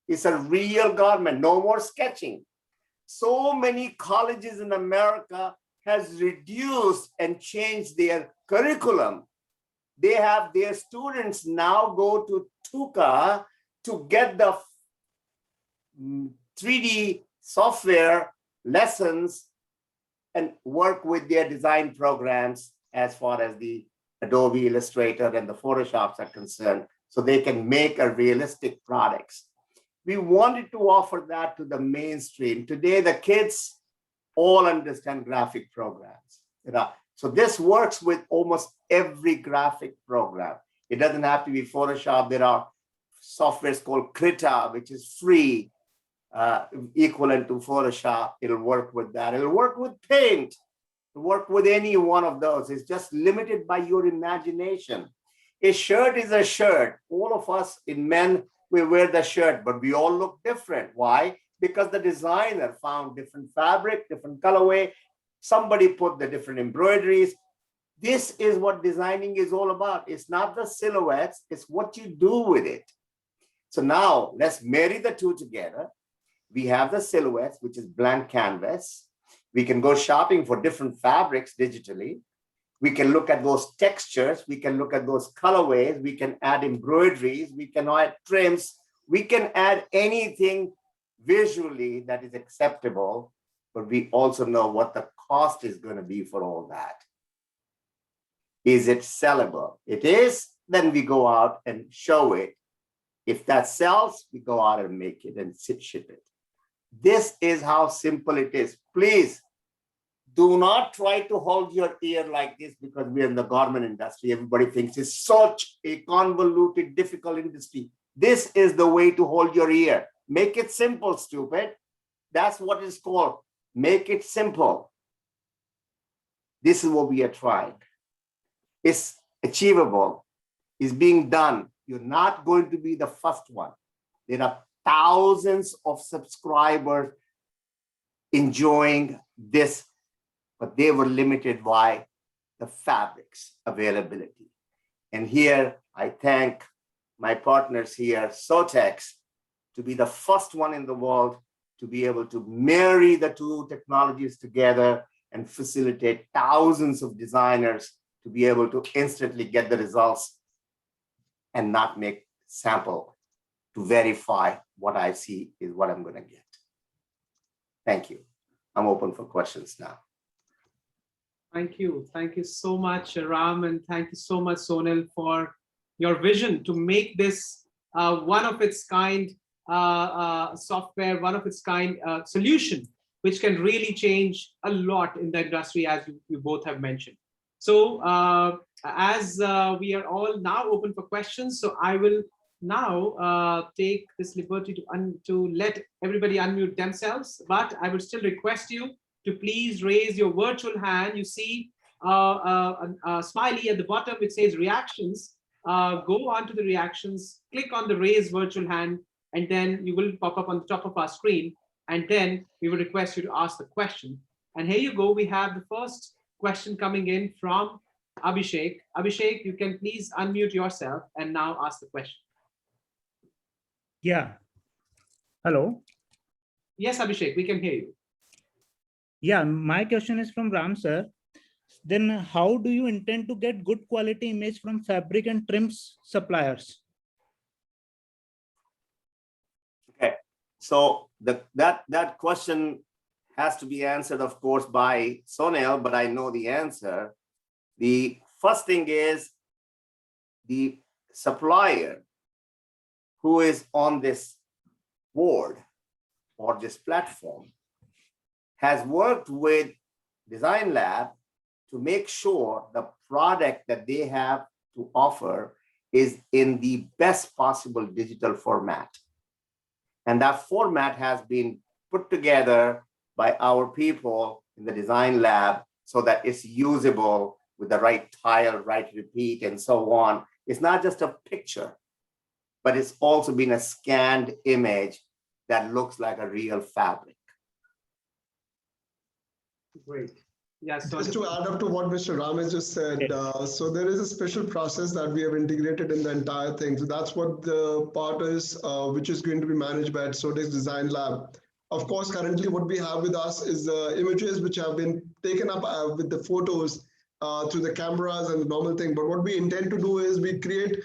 It's a real garment, no more sketching. So many colleges in America has reduced and changed their curriculum. They have their students now go to Tuka to get the 3D software lessons and work with their design programs as far as the Adobe Illustrator and the Photoshops are concerned, so they can make a realistic products. We wanted to offer that to the mainstream. Today, the kids all understand graphic programs. So this works with almost every graphic program. It doesn't have to be Photoshop. There are softwares called Krita, which is free, equivalent to Photoshop. It'll work with that. It'll work with Paint. It'll work with any one of those. It's just limited by your imagination. A shirt is a shirt. All of us in men, we wear the shirt, but we all look different. Why? Because the designer found different fabric, different colorway. Somebody put the different embroideries. This is what designing is all about. It's not the silhouettes, it's what you do with it. So now let's marry the two together. We have the silhouettes, which is blank canvas. We can go shopping for different fabrics digitally. We can look at those textures. We can look at those colorways. We can add embroideries. We can add trims. We can add anything visually that is acceptable, but we also know what the cost is going to be for all that. Is it sellable? It is, then we go out and show it. If that sells, we go out and make it and ship it. This is how simple it is. Please do not try to hold your ear like this because we're in the garment industry. Everybody thinks it's such a convoluted, difficult industry. This is the way to hold your ear. Make it simple, stupid. That's what it's called. Make it simple. This is what we are trying. It's achievable. It's being done. You're not going to be the first one. There are thousands of subscribers enjoying this, but they were limited by the fabrics availability. And here I thank my partners here, Sowtex, to be the first one in the world to be able to marry the two technologies together and facilitate thousands of designers to be able to instantly get the results and not make sample to verify what I see is what I'm going to get. Thank you. I'm open for questions now. Thank you. Thank you so much, Ram, and thank you so much, Sonal, for your vision to make this one of its kind software, one of its kind solution, which can really change a lot in the industry, as you both have mentioned. So as we are all now open for questions, so I will now take this liberty to let everybody unmute themselves, but I would still request you to please raise your virtual hand. You see a smiley at the bottom which says reactions. Go on to the reactions, click on the raise virtual hand, and then you will pop up on the top of our screen. And then we will request you to ask the question. And here you go. We have the first question coming in from Abhishek. Abhishek, you can please unmute yourself and now ask the question. Yeah. Hello. Yes, Abhishek, we can hear you. Yeah, my question is from Ram sir. Then how do you intend to get good quality image from fabric and trims suppliers? Okay, so that question has to be answered, of course, by Sonal, but I know the answer. The first thing is the supplier who is on this board or this platform has worked with Design Lab to make sure the product that they have to offer is in the best possible digital format. And that format has been put together by our people in the Design Lab so that it's usable with the right tile, right repeat, and so on. It's not just a picture, but it's also been a scanned image that looks like a real fabric. Great. Yes. Just to add up to what Mr. Ram has just said, so there is a special process that we have integrated in the entire thing. So that's what the part is, which is going to be managed by Sowtex Design Lab. Of course, currently what we have with us is the images which have been taken up with the photos through the cameras and the normal thing. But what we intend to do is we create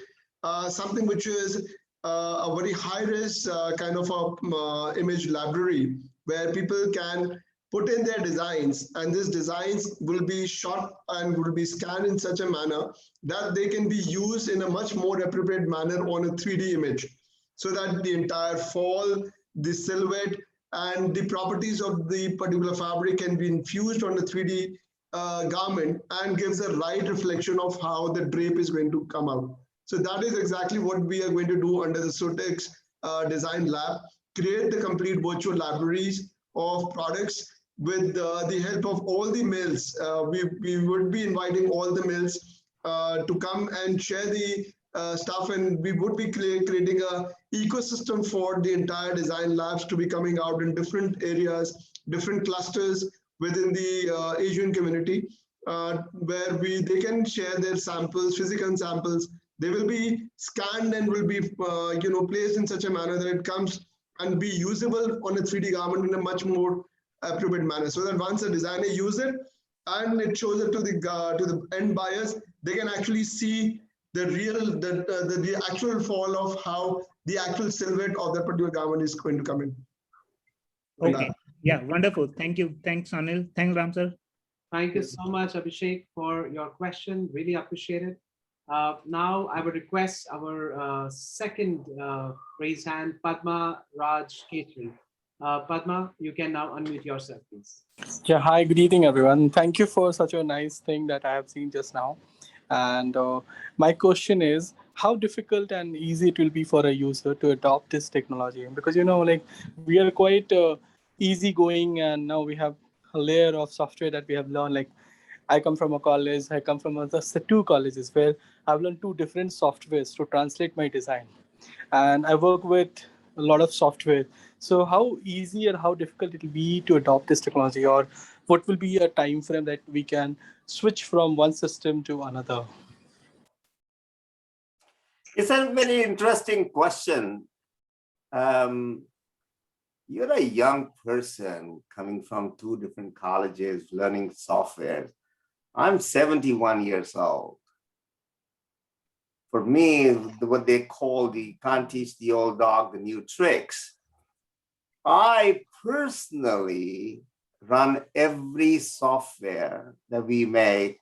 something which is a very high-res kind of a image library where people can put in their designs, and these designs will be shot and will be scanned in such a manner that they can be used in a much more appropriate manner on a 3D image, so that the entire fall, the silhouette, and the properties of the particular fabric can be infused on the 3D garment and gives a right reflection of how the drape is going to come out. So that is exactly what we are going to do under the Sowtex Design Lab, create the complete virtual libraries of products with the help of all the mills. We would be inviting all the mills to come and share the stuff, and we would be creating a ecosystem for the entire design labs to be coming out in different areas, different clusters within the Asian community, where they can share their samples, physical samples. They will be scanned and will be placed in such a manner that it comes and be usable on a 3D garment in a much more appropriate manner, so that once a designer uses it and it shows it to the end buyers, they can actually see the real the actual fall of how the actual silhouette of that particular garment is going to come in. Okay. Yeah, wonderful. Thank you. Thanks, Anil. Thanks, Ram sir. Thank you so much, Abhishek, for your question. Really appreciate it. Now I would request our second raised hand, Padma Raj Khetri. Padma, you can now unmute yourself, please. Yeah, hi, good evening, everyone. Thank you for such a nice thing that I have seen just now. And my question is, how difficult and easy it will be for a user to adopt this technology? Because, like we are quite easygoing, and now we have a layer of software that we have learned. Like I come from a college, I come from just two colleges where I've learned two different softwares to translate my design. And I work with a lot of software. So how easy and how difficult it will be to adopt this technology, or what will be a time frame that we can switch from one system to another? It's a very interesting question. You're a young person coming from two different colleges, learning software. I'm 71 years old. For me, what they call the can't teach the old dog the new tricks. I personally run every software that we make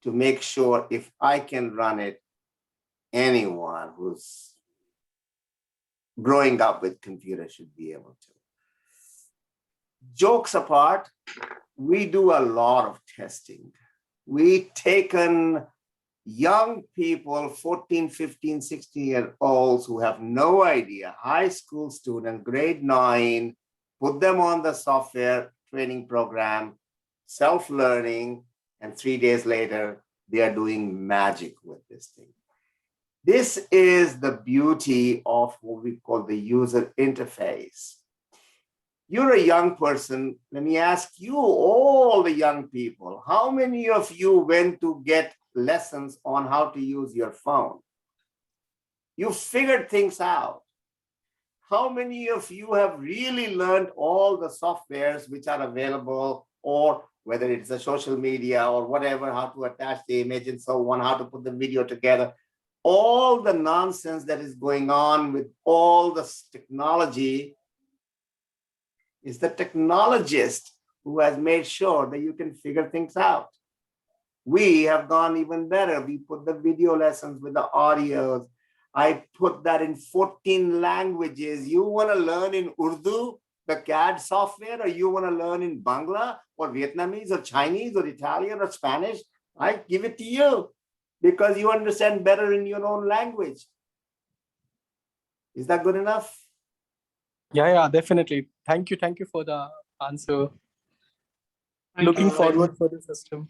to make sure if I can run it, anyone who's growing up with computers should be able to. Jokes apart, we do a lot of testing. We've taken young people, 14, 15, 16-year-olds who have no idea, high school students, grade 9, put them on the software training program, self-learning, and 3 days later, they are doing magic with this thing. This is the beauty of what we call the user interface. You're a young person. Let me ask you, all the young people, how many of you went to get lessons on how to use your phone? You figured things out. How many of you have really learned all the softwares which are available, or whether it's a social media or whatever, how to attach the image and so on, how to put the video together, all the nonsense that is going on with all this technology is the technologist who has made sure that you can figure things out. We have gone even better. We put the video lessons with the audios. I put that in 14 languages. You want to learn in Urdu, the CAD software, or you want to learn in Bangla or Vietnamese or Chinese or Italian or Spanish, I give it to you because you understand better in your own language. Is that good enough? Yeah, definitely. Thank you for the answer. Thank Looking you. forward for the system.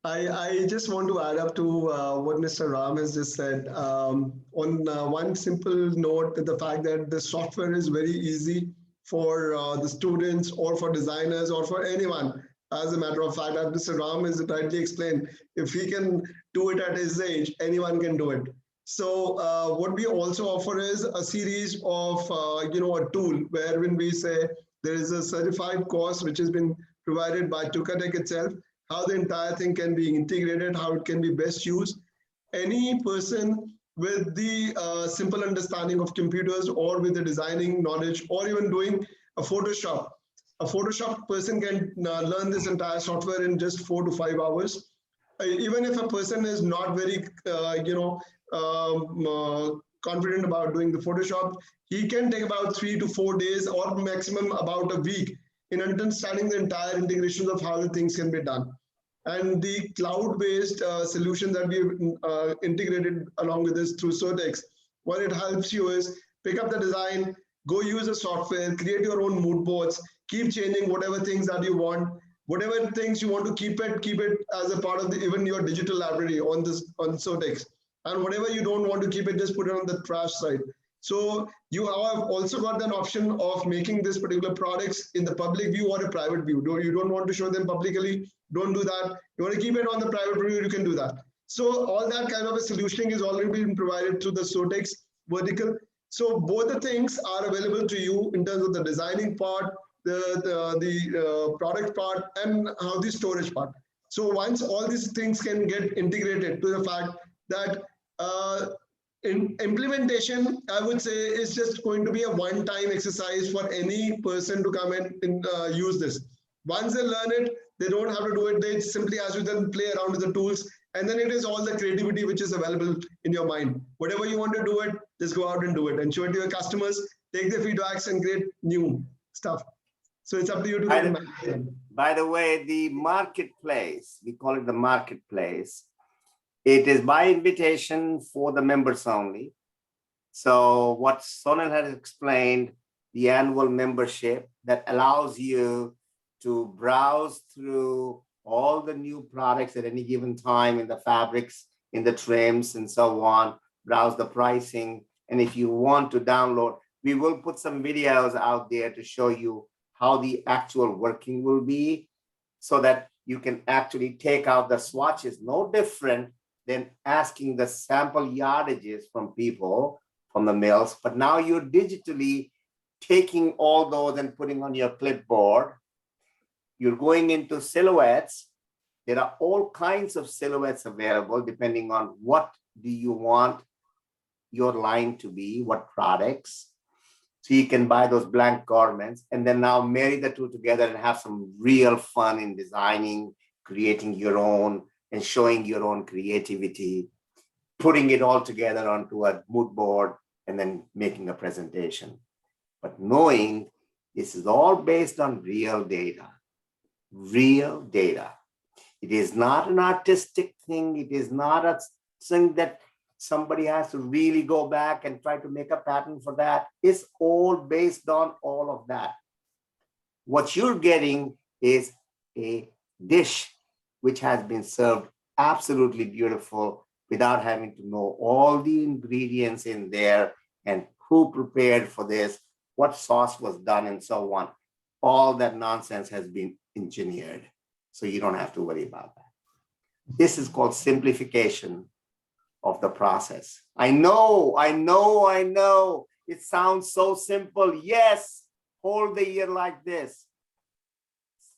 I just want to add up to what Mr. Ram has just said. On one simple note, the fact that the software is very easy for the students or for designers or for anyone. As a matter of fact, as Mr. Ram has rightly explained, if he can do it at his age, anyone can do it. So what we also offer is a series of, a tool wherein we say there is a certified course which has been provided by Tukatech itself, how the entire thing can be integrated, how it can be best used. Any person with the simple understanding of computers or with the designing knowledge or even doing a Photoshop person can learn this entire software in just 4 to 5 hours. Even if a person is not very, confident about doing the Photoshop, he can take about 3 to 4 days or maximum about a week in understanding the entire integrations of how the things can be done. And the cloud-based solution that we've integrated along with this through Sowtex, what it helps you is pick up the design, go use the software, create your own mood boards, keep changing whatever things that you want, whatever things you want to keep it as a part of even your digital library on Sowtex. And whatever you don't want to keep it, just put it on the trash side. So you have also got an option of making this particular products in the public view or a private view. You don't want to show them publicly, don't do that. You want to keep it on the private view, you can do that. So all that kind of a solutioning is already been provided through the Sowtex vertical. So both the things are available to you in terms of the designing part, the product part, and how the storage part. So once all these things can get integrated to the fact that in implementation, I would say, is just going to be a one-time exercise for any person to come and use this. Once they learn it, they don't have to do it. They simply ask you to play around with the tools, and then it is all the creativity which is available in your mind. Whatever you want to do it, just go out and do it and show it to your customers, take their feedbacks and create new stuff. So it's up to you to get it. By the way, the marketplace, we call it the marketplace. It is by invitation for the members only. So what Sonal has explained, the annual membership that allows you to browse through all the new products at any given time in the fabrics, in the trims and so on, browse the pricing. And if you want to download, we will put some videos out there to show you how the actual working will be so that you can actually take out the swatches, no different than asking the sample yardages from people, from the mills, but now you're digitally taking all those and putting on your clipboard. You're going into silhouettes, There are all kinds of silhouettes available depending on what do you want your line to be, what products. So you can buy those blank garments and then now marry the two together and have some real fun in designing, creating your own and showing your own creativity, putting it all together onto a mood board and then making a presentation. But knowing this is all based on real data, real data. It is not an artistic thing. It is not a thing that somebody has to really go back and try to make a pattern for that. It's all based on all of that. What you're getting is a dish which has been served absolutely beautiful without having to know all the ingredients in there and who prepared for this, what sauce was done and so on. All that nonsense has been engineered. So you don't have to worry about that. This is called simplification of the process. I know. It sounds so simple. Yes, hold the ear like this.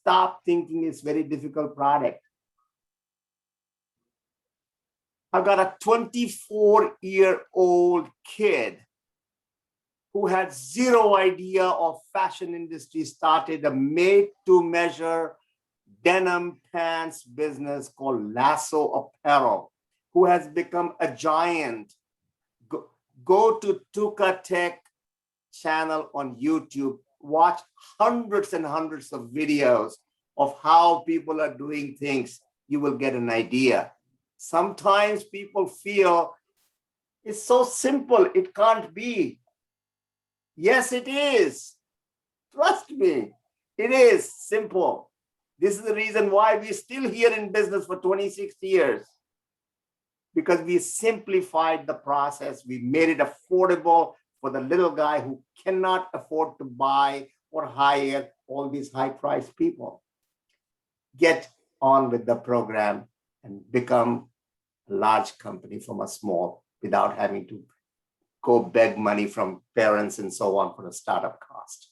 Stop thinking it's very difficult product. I've got a 24-year-old kid who had zero idea of fashion industry, started a made-to-measure denim pants business called Lasso Apparel, who has become a giant. Go to Tukatech channel on YouTube, watch hundreds and hundreds of videos of how people are doing things. You will get an idea. Sometimes people feel it's so simple, it can't be. Yes, it is. Trust me, it is simple. This is the reason why we're still here in business for 26 years. Because we simplified the process. We made it affordable for the little guy who cannot afford to buy or hire all these high-priced people. Get on with the program and become a large company from a small without having to go beg money from parents and so on for a startup cost.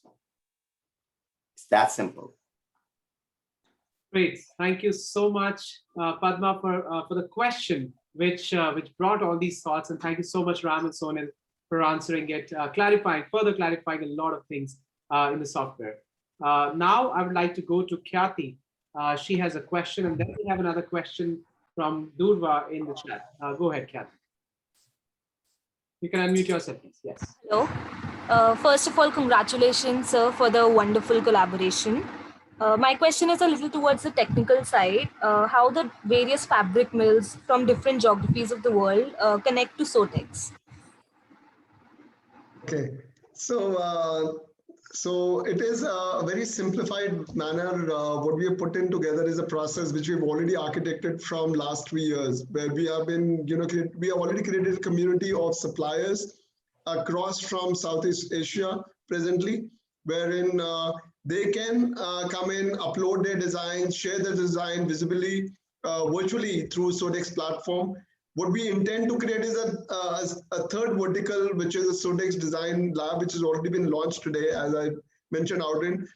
It's that simple. Great. Thank you so much, Padma, for the question, which brought all these thoughts. And thank you so much, Ram and Sonal, for answering it, further clarifying a lot of things in the software. Now, I would like to go to Khyati. She has a question, and then we have another question from Durva in the chat. Go ahead, Khyati. You can unmute yourself, please. Yes. Hello. First of all, congratulations, sir, for the wonderful collaboration. My question is a little towards the technical side, how the various fabric mills from different geographies of the world connect to Sowtex. Okay, so it is a very simplified manner. What we have put in together is a process which we've already architected from last 3 years, where we have been, we have already created a community of suppliers across from Southeast Asia presently, wherein they can come in, upload their designs, share their design visibly, virtually through Sowtex platform. What we intend to create is a third vertical, which is a Sowtex Design Lab, which has already been launched today, as I mentioned out in.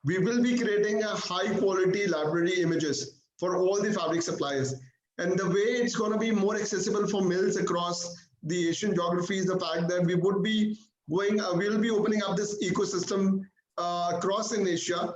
We will be creating a high quality library images for all the fabric suppliers. And the way it's going to be more accessible for mills across the Asian geography is the fact that we would be going, we'll be opening up this ecosystem across in Asia.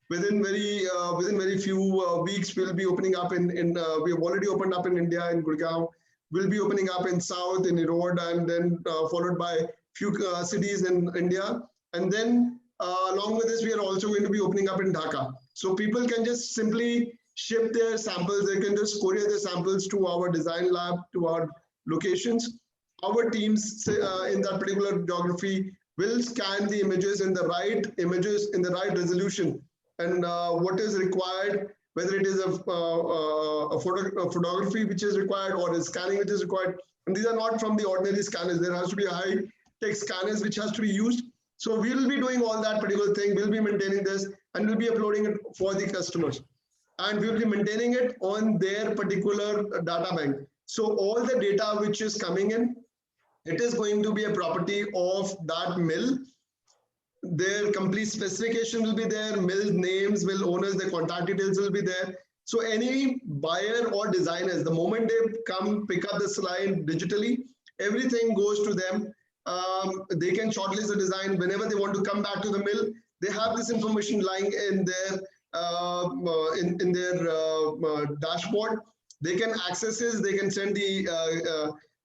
Within very few weeks, we'll be opening up we have already opened up in India, in Gurgaon. We'll be opening up in South, in Erode, and then followed by few cities in India. And then along with this, we are also going to be opening up in Dhaka. So people can just simply ship their samples. They can just courier their samples to our design lab, to our locations. Our teams in that particular geography will scan the images in the right resolution. And what is required, whether it is a photography which is required or a scanning which is required. And these are not from the ordinary scanners. There has to be a high-tech scanners which has to be used. So we will be doing all that particular thing. We'll be maintaining this and we'll be uploading it for the customers. And we will be maintaining it on their particular data bank. So all the data which is coming in, it is going to be a property of that mill. Their complete specification will be there, mill names, mill owners, their contact details will be there. So any buyer or designers, the moment they come pick up the slide digitally, everything goes to them. They can shortlist the design whenever they want to come back to the mill. They have this information lying in their dashboard. They can access this. They can send the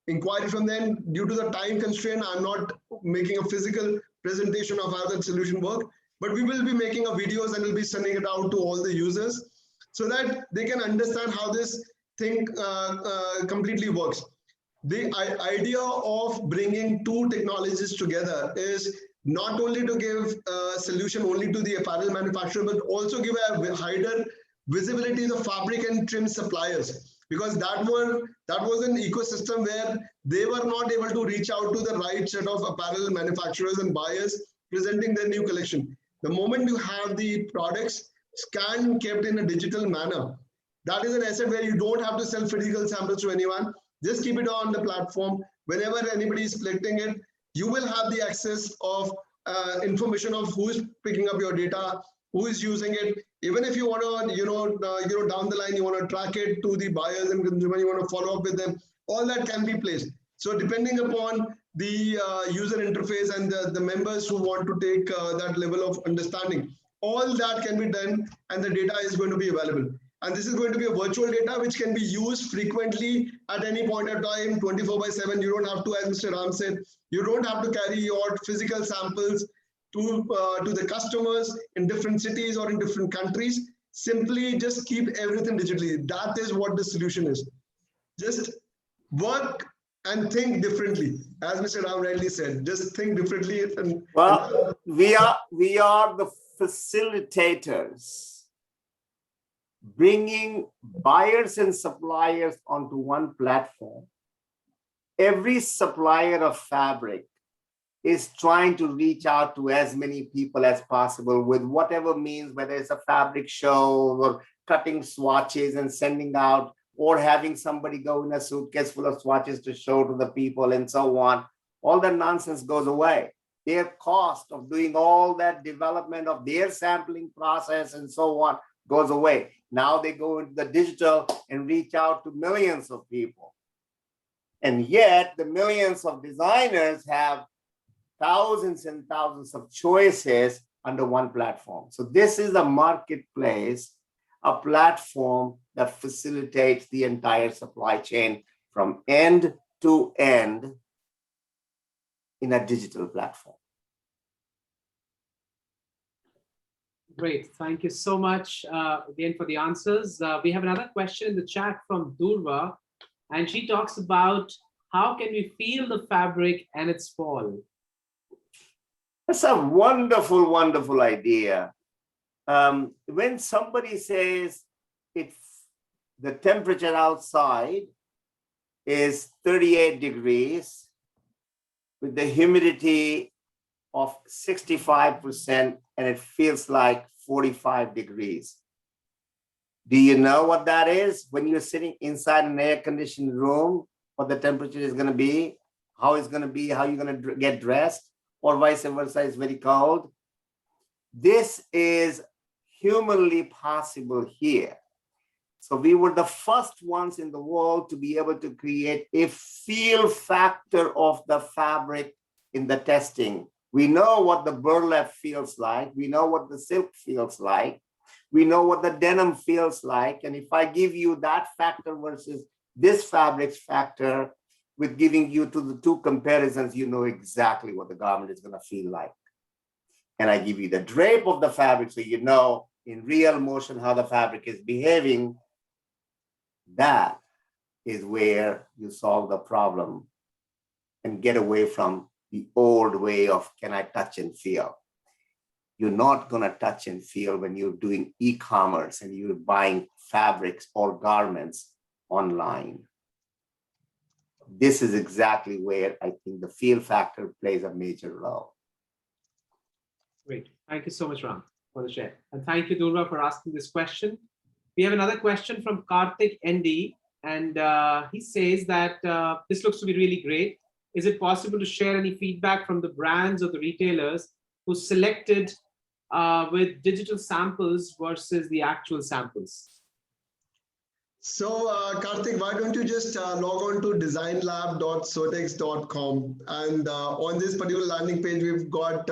inquiry from them. Due to the time constraint, I'm not making a physical presentation of how that solution works, but we will be making a videos and we'll be sending it out to all the users so that they can understand how this thing completely works. The idea of bringing two technologies together is not only to give a solution only to the apparel manufacturer, but also give a higher visibility to fabric and trim suppliers, because that was an ecosystem where they were not able to reach out to the right set of apparel manufacturers and buyers presenting their new collection. The moment you have the products scanned and kept in a digital manner, that is an asset where you don't have to sell physical samples to anyone. Just keep it on the platform. Whenever anybody is collecting it, you will have the access of information of who is picking up your data, who is using it. Even if you want to, down the line, you want to track it to the buyers and consumers, you want to follow up with them, all that can be placed. So depending upon the user interface and the members who want to take that level of understanding, all that can be done and the data is going to be available. And this is going to be a virtual data which can be used frequently at any point of time, 24/7. You don't have to, as Mr. Ram said, you don't have to carry your physical samples to the customers in different cities or in different countries. Simply just keep everything digitally. That is what the solution is. Just work and think differently. As Mr. Ram rightly said, just think differently. Well, we are the facilitators, bringing buyers and suppliers onto one platform. Every supplier of fabric is trying to reach out to as many people as possible with whatever means, whether it's a fabric show or cutting swatches and sending out, or having somebody go in a suitcase full of swatches to show to the people and so on. All that nonsense goes away. Their cost of doing all that development of their sampling process and so on goes away. Now they go into the digital and reach out to millions of people. And yet the millions of designers have thousands and thousands of choices under one platform. So this is a marketplace, a platform that facilitates the entire supply chain from end to end in a digital platform. Great. Thank you so much again for the answers. We have another question in the chat from Durva, and she talks about how can we feel the fabric and its fall? That's a wonderful, wonderful idea. When somebody says the temperature outside is 38 degrees with the humidity of 65% and it feels like 45 degrees. Do you know what that is? When you're sitting inside an air-conditioned room, what the temperature is going to be, how it's going to be, how you're going to get dressed, or vice versa, it's very cold. This is humanly possible here. So we were the first ones in the world to be able to create a feel factor of the fabric in the testing. We know what the burlap feels like. We know what the silk feels like. We know what the denim feels like. And if I give you that factor versus this fabric's factor, with giving you to the two comparisons, you know exactly what the garment is going to feel like. And I give you the drape of the fabric so you know in real motion how the fabric is behaving. That is where you solve the problem and get away from the old way of can I touch and feel. You're not going to touch and feel when you're doing e-commerce and you're buying fabrics or garments online. This is exactly where I think the feel factor plays a major role. Great. Thank you so much, Ram, for the share. And thank you, Durva, for asking this question. We have another question from Karthik ND, and he says that this looks to be really great. Is it possible to share any feedback from the brands or the retailers who selected with digital samples versus the actual samples? So, Karthik, why don't you just log on to designlab.sowtex.com, and on this particular landing page, we've got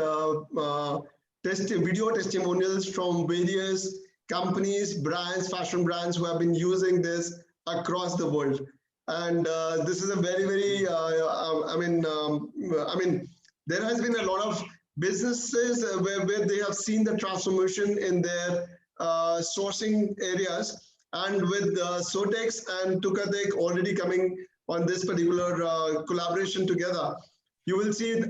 video testimonials from various companies, brands, fashion brands who have been using this across the world. And this is a very, very, there has been a lot of businesses where they have seen the transformation in their sourcing areas. And with Sowtex and Tukatech already coming on this particular collaboration together, you will see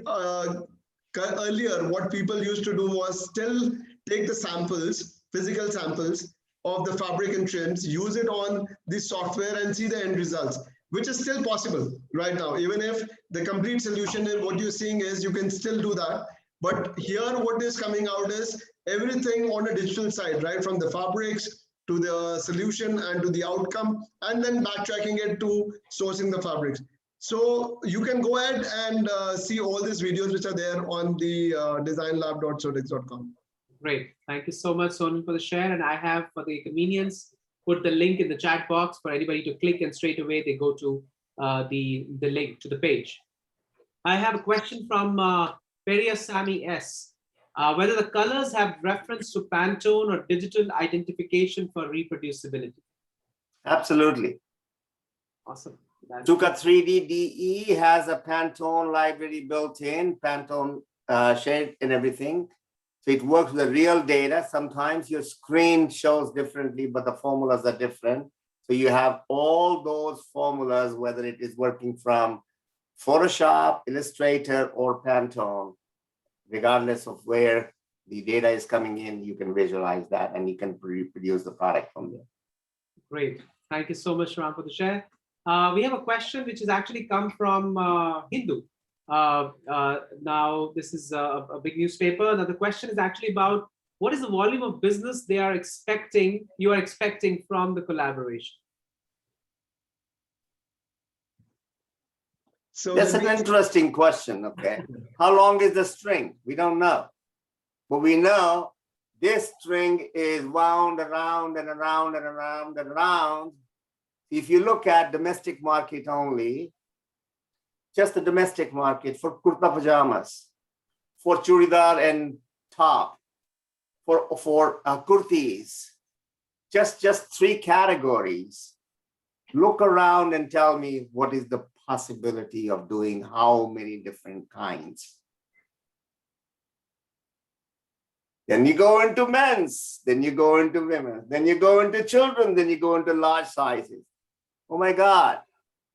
earlier what people used to do was still take the samples, physical samples of the fabric and trims, use it on the software and see the end results, which is still possible right now. Even if the complete solution and what you're seeing is you can still do that. But here what is coming out is everything on a digital side, right? From the fabrics to the solution and to the outcome, and then backtracking it to sourcing the fabrics. So you can go ahead and see all these videos which are there on the designlab.sowtex.com. Great. Thank you so much, Sonal, for the share. And I have, for the convenience, put the link in the chat box for anybody to click, and straight away they go to the link to the page. I have a question from Peria Sami S. Whether the colors have reference to Pantone or digital identification for reproducibility. Absolutely. Awesome. Tuka 3D DE has a Pantone library built in, Pantone shade and everything. So it works with the real data. Sometimes your screen shows differently, but the formulas are different. So you have all those formulas, whether it is working from Photoshop, Illustrator, or Pantone. Regardless of where the data is coming in, you can visualize that and you can reproduce the product from there. Great. Thank you so much, Ram, for the share. We have a question which has actually come from Hindu. Now, this is a big newspaper. Now, the question is actually about what is the volume of business you are expecting from the collaboration? So that's an interesting question, okay? How long is the string? We don't know. But we know this string is wound around and around and around and around. If you look at domestic market only, just the domestic market for kurta pajamas, for churidar and top, for kurtis, just 3 categories. Look around and tell me what is the possibility of doing how many different kinds. Then you go into men's, then you go into women, then you go into children, then you go into large sizes. Oh my God,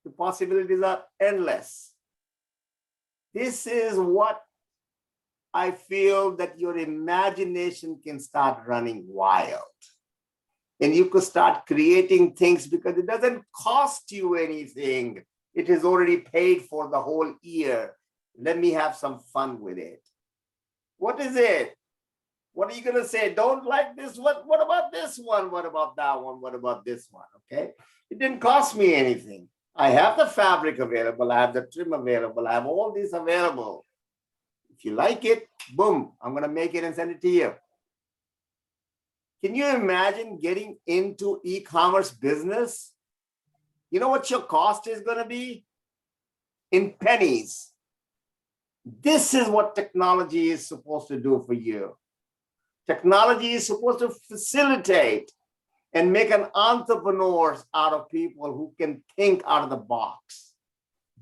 the possibilities are endless. This is what I feel that your imagination can start running wild. And you could start creating things because it doesn't cost you anything. It is already paid for the whole year. Let me have some fun with it. What is it? What are you going to say? Don't like this one? What about this one? What about that one? What about this one? Okay. It didn't cost me anything. I have the fabric available. I have the trim available. I have all these available. If you like it, boom, I'm going to make it and send it to you. Can you imagine getting into e-commerce business? You know what your cost is going to be? In pennies. This is what technology is supposed to do for you. Technology is supposed to facilitate and make an entrepreneurs out of people who can think out of the box.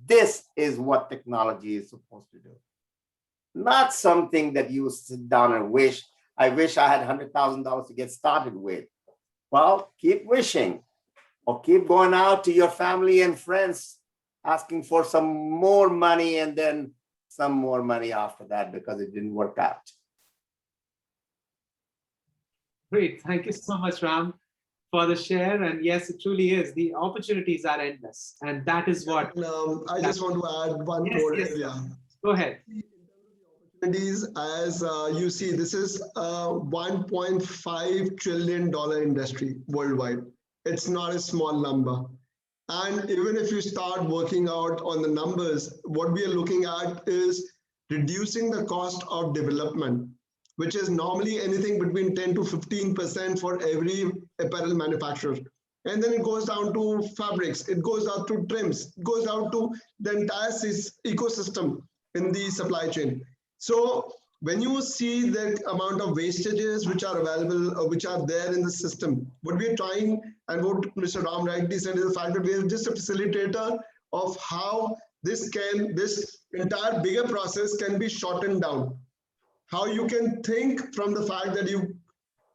This is what technology is supposed to do. Not something that you sit down and wish, I wish I had $100,000 to get started with. Well, keep wishing, or keep going out to your family and friends, asking for some more money and then some more money after that because it didn't work out. Great. Thank you so much, Ram, for the share. And yes, it truly is. The opportunities are endless. And that is what... I just want to add one more. Yes. Yeah. Go ahead. Opportunities, as you see, this is a $1.5 trillion industry worldwide. It's not a small number. And even if you start working out on the numbers, what we are looking at is reducing the cost of development, which is normally anything between 10 to 15% for every apparel manufacturer. and then it goes down to fabrics, it goes out to trims, it goes out to the entire ecosystem in the supply chain. So when you see the amount of wastages which are available, which are there in the system, what we are trying, and what Mr. Ram rightly said, is the fact that we are just a facilitator of how this entire bigger process can be shortened down. How you can think from the fact that you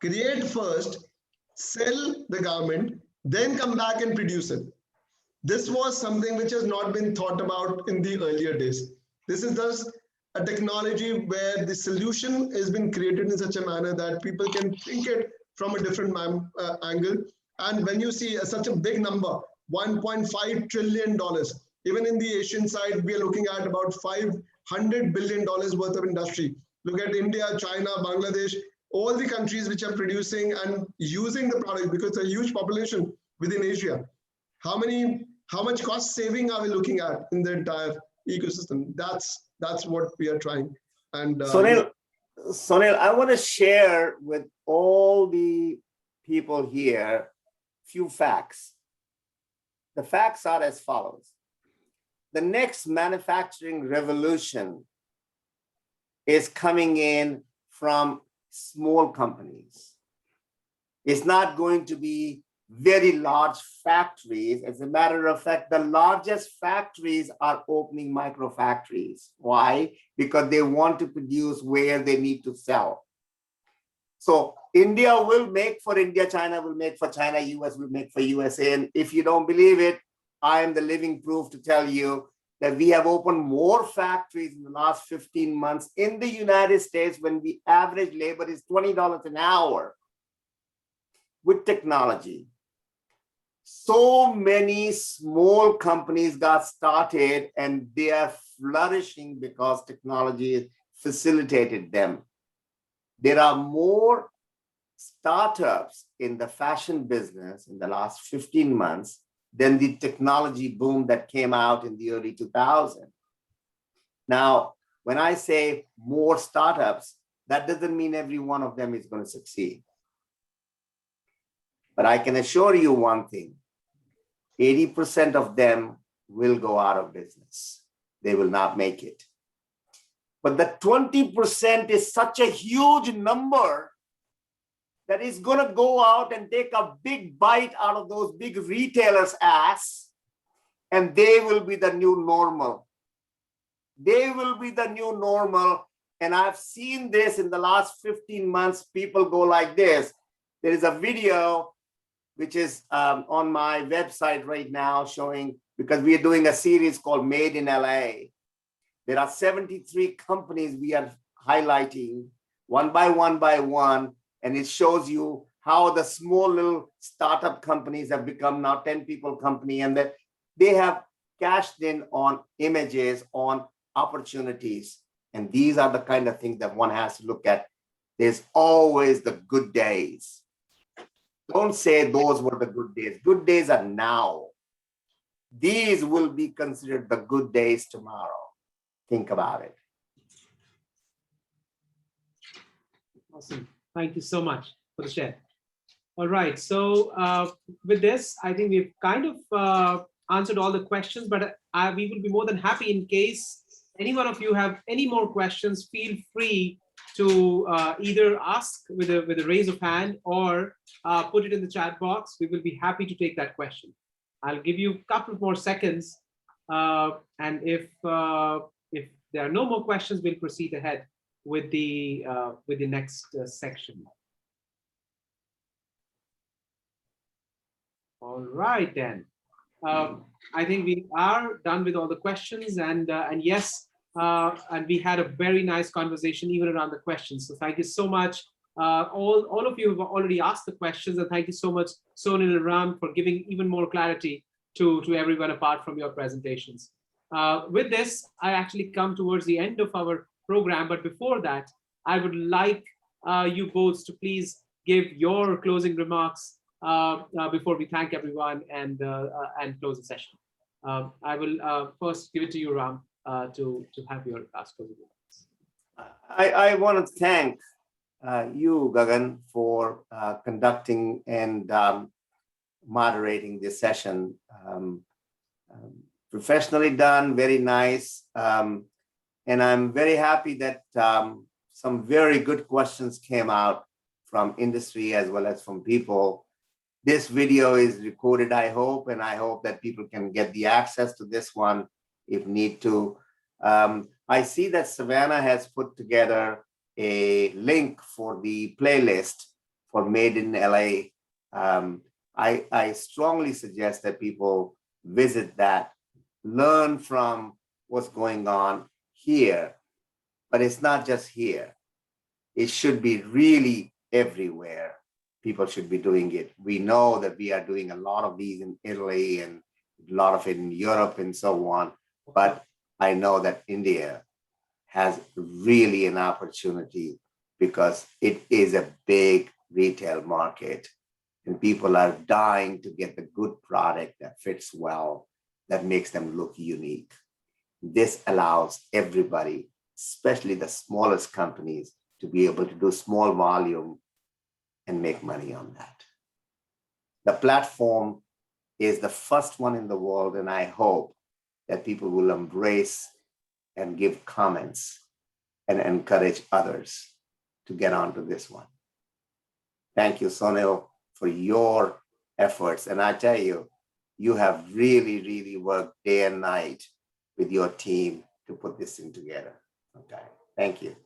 create first, sell the garment, then come back and produce it. This was something which has not been thought about in the earlier days. This is just a technology where the solution has been created in such a manner that people can think it from a different angle. And when you see such a big number, $1.5 trillion, even in the Asian side, we are looking at about $500 billion worth of industry. Look at India, China, Bangladesh, all the countries which are producing and using the product, because it's a huge population within Asia. How much cost saving are we looking at in the entire ecosystem? That's what we are trying. And Sonil, I want to share with all the people here few facts. The facts are as follows. The next manufacturing revolution is coming in from small companies. It's not going to be very large factories. As a matter of fact, the largest factories are opening micro factories. Why? Because they want to produce where they need to sell. So India will make for India, China will make for China, US will make for USA. And if you don't believe it, I am the living proof to tell you that we have opened more factories in the last 15 months in the United States when the average labor is $20 an hour with technology. So many small companies got started and they are flourishing because technology facilitated them. There are more startups in the fashion business in the last 15 months than the technology boom that came out in the early 2000s. Now, when I say more startups, that doesn't mean every one of them is going to succeed. But I can assure you one thing, 80% of them will go out of business. They will not make it. But the 20% is such a huge number that is going to go out and take a big bite out of those big retailers' ass, and they will be the new normal. They will be the new normal. And I've seen this in the last 15 months, people go like this. There is a video which is on my website right now showing, because we are doing a series called Made in LA. There are 73 companies we are highlighting one by one, and it shows you how the small little startup companies have become now 10 people company, and that they have cashed in on images, on opportunities. And these are the kind of things that one has to look at. There's always the good days. Don't say those were the good days. Good days are now. These will be considered the good days tomorrow. Think about it. Awesome. Thank you so much for the share. All right. So with this, I think we've kind of answered all the questions, but we will be more than happy in case any one of you have any more questions. Feel free to either ask with a raise of hand or put it in the chat box. We will be happy to take that question. I'll give you a couple more seconds, and if there are no more questions, we'll proceed ahead with the next section. All right, then. I think we are done with all the questions, and yes, and we had a very nice conversation even around the questions. So thank you so much. All of you have already asked the questions, and thank you so much, Sonil and Ram, for giving even more clarity to everyone apart from your presentations. With this, I actually come towards the end of our program, but before that, I would like you both to please give your closing remarks before we thank everyone and close the session. I will first give it to you, Ram, to have your last closing remarks. I want to thank you, Gagan, for conducting and moderating this session. Professionally done, very nice. And I'm very happy that some very good questions came out from industry as well as from people. This video is recorded, I hope, and I hope that people can get the access to this one if need to. I see that Savannah has put together a link for the playlist for Made in LA. I strongly suggest that people visit that, learn from what's going on here, but it's not just here. It should be really everywhere. People should be doing it. We know that we are doing a lot of these in Italy and a lot of it in Europe and so on, but I know that India has really an opportunity because it is a big retail market and people are dying to get the good product that fits well, that makes them look unique. This allows everybody, especially the smallest companies, to be able to do small volume and make money on that. The platform is the first one in the world, and I hope that people will embrace and give comments and encourage others to get onto this one. Thank you, Sonil, for your efforts. And I tell you, you have really, really worked day and night with your team to put this thing together. Okay, thank you.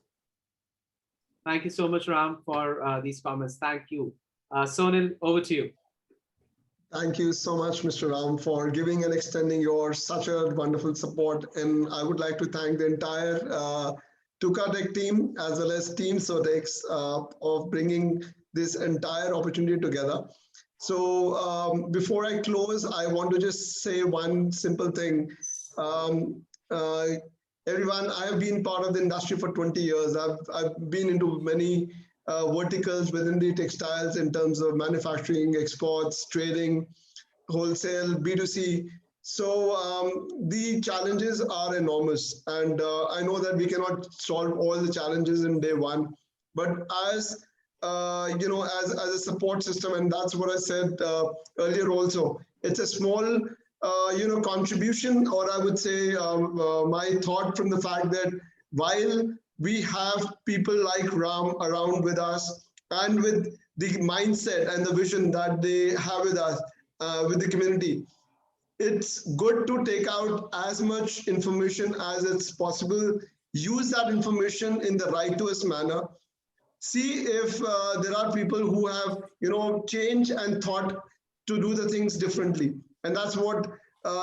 Thank you so much, Ram, for these comments. Thank you. Sonil, over to you. Thank you so much, Mr. Ram, for giving and extending your such a wonderful support. And I would like to thank the entire Tukatech team as well as Team Sowtex of bringing this entire opportunity together. So before I close, I want to just say one simple thing. Everyone, I have been part of the industry for 20 years. I've been into many verticals within the textiles in terms of manufacturing, exports, trading, wholesale, B2C. So the challenges are enormous. And I know that we cannot solve all the challenges in day one. But as you know, as a support system, and that's what I said earlier also, it's a small you know, contribution, or I would say my thought from the fact that while we have people like Ram around with us and with the mindset and the vision that they have with us, with the community, it's good to take out as much information as it's possible, use that information in the right to us manner, see if there are people who have, you know, changed and thought to do the things differently. And that's what,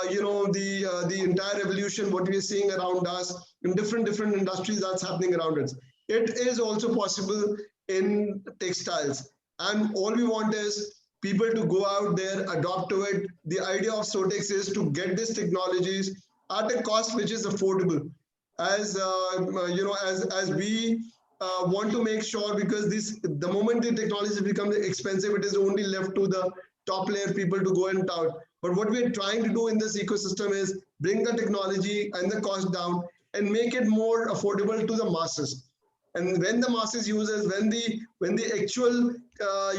you know, the entire evolution, what we are seeing around us in different industries that's happening around us. It is also possible in textiles. And all we want is people to go out there, adopt to it. The idea of Sowtex is to get these technologies at a cost which is affordable. As you know, as we want to make sure, because the moment the technology becomes expensive, it is only left to the top layer people to go and tout. But what we're trying to do in this ecosystem is bring the technology and the cost down and make it more affordable to the masses. And when the masses uses, when the actual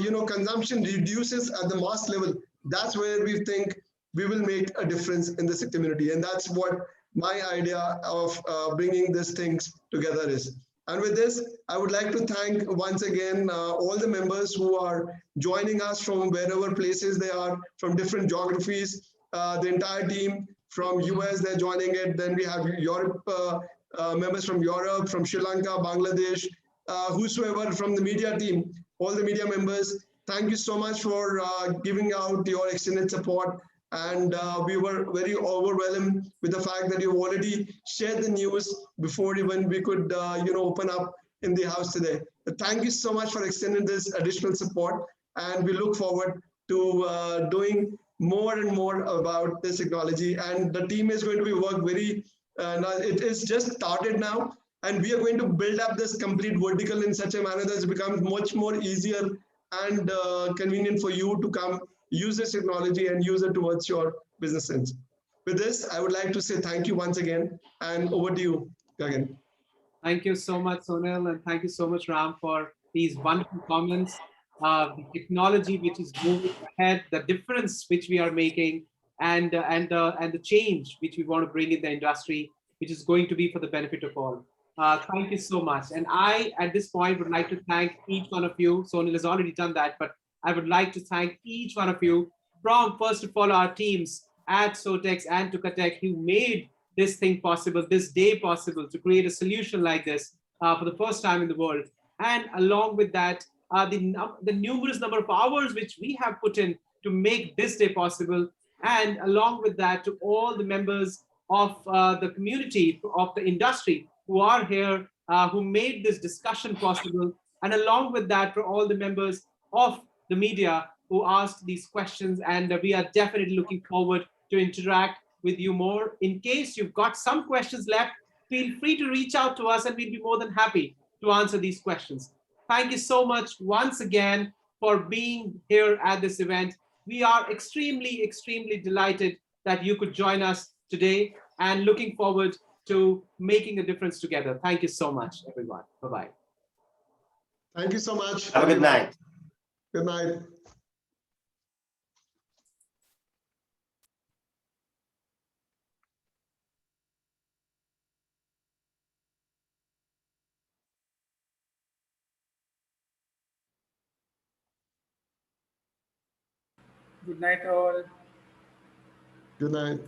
you know, consumption reduces at the mass level, that's where we think we will make a difference in this community. And that's what my idea of bringing these things together is. And with this, I would like to thank once again all the members who are joining us from wherever places they are, from different geographies, the entire team from US, they're joining it. Then we have Europe, members from Europe, from Sri Lanka, Bangladesh, whosoever from the media team, all the media members. Thank you so much for giving out your extended support. And we were very overwhelmed with the fact that you've already shared the news before even we could, you know, open up in the house today. But thank you so much for extending this additional support. And we look forward to doing more and more about this technology. And the team is going to be work very, it is just started now. And we are going to build up this complete vertical in such a manner that it becomes much more easier and convenient for you to come use this technology and use it towards your business sense. With this, I would like to say thank you once again, and over to you, Gagan. Thank you so much, Sonil, and thank you so much, Ram, for these wonderful comments. the technology which is moving ahead, the difference which we are making, and the change which we want to bring in the industry, which is going to be for the benefit of all. Thank you so much. And I, at this point, would like to thank each one of you. Sonil has already done that, but I would like to thank each one of you from, first of all, our teams at Sowtex and Tukatech who made this thing possible, this day possible, to create a solution like this for the first time in the world. And along with that, the numerous number of hours which we have put in to make this day possible. And along with that, to all the members of the community, of the industry who are here, who made this discussion possible. And along with that, for all the members of the media who asked these questions. And we are definitely looking forward to interact with you more. In case you've got some questions left, feel free to reach out to us and we'll be more than happy to answer these questions. Thank you so much once again for being here at this event. We are extremely, extremely delighted that you could join us today and looking forward to making a difference together. Thank you so much, everyone. Bye-bye. Thank you so much. Have a good night. Good night. Good night, all. Good night.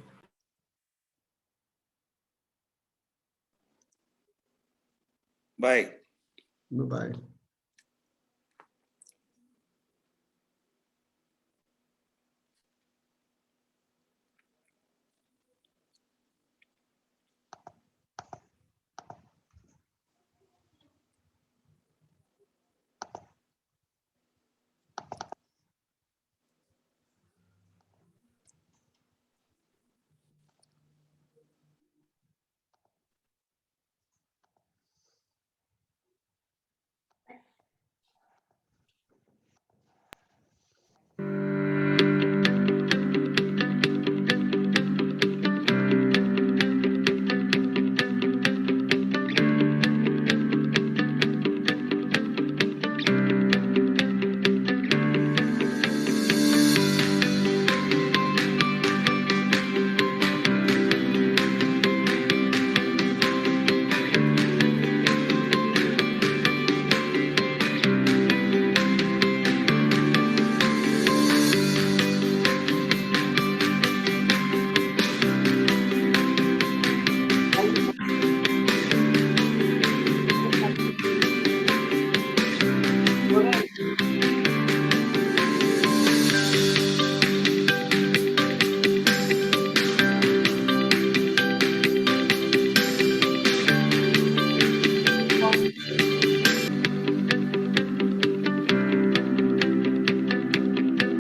Bye. Bye-bye.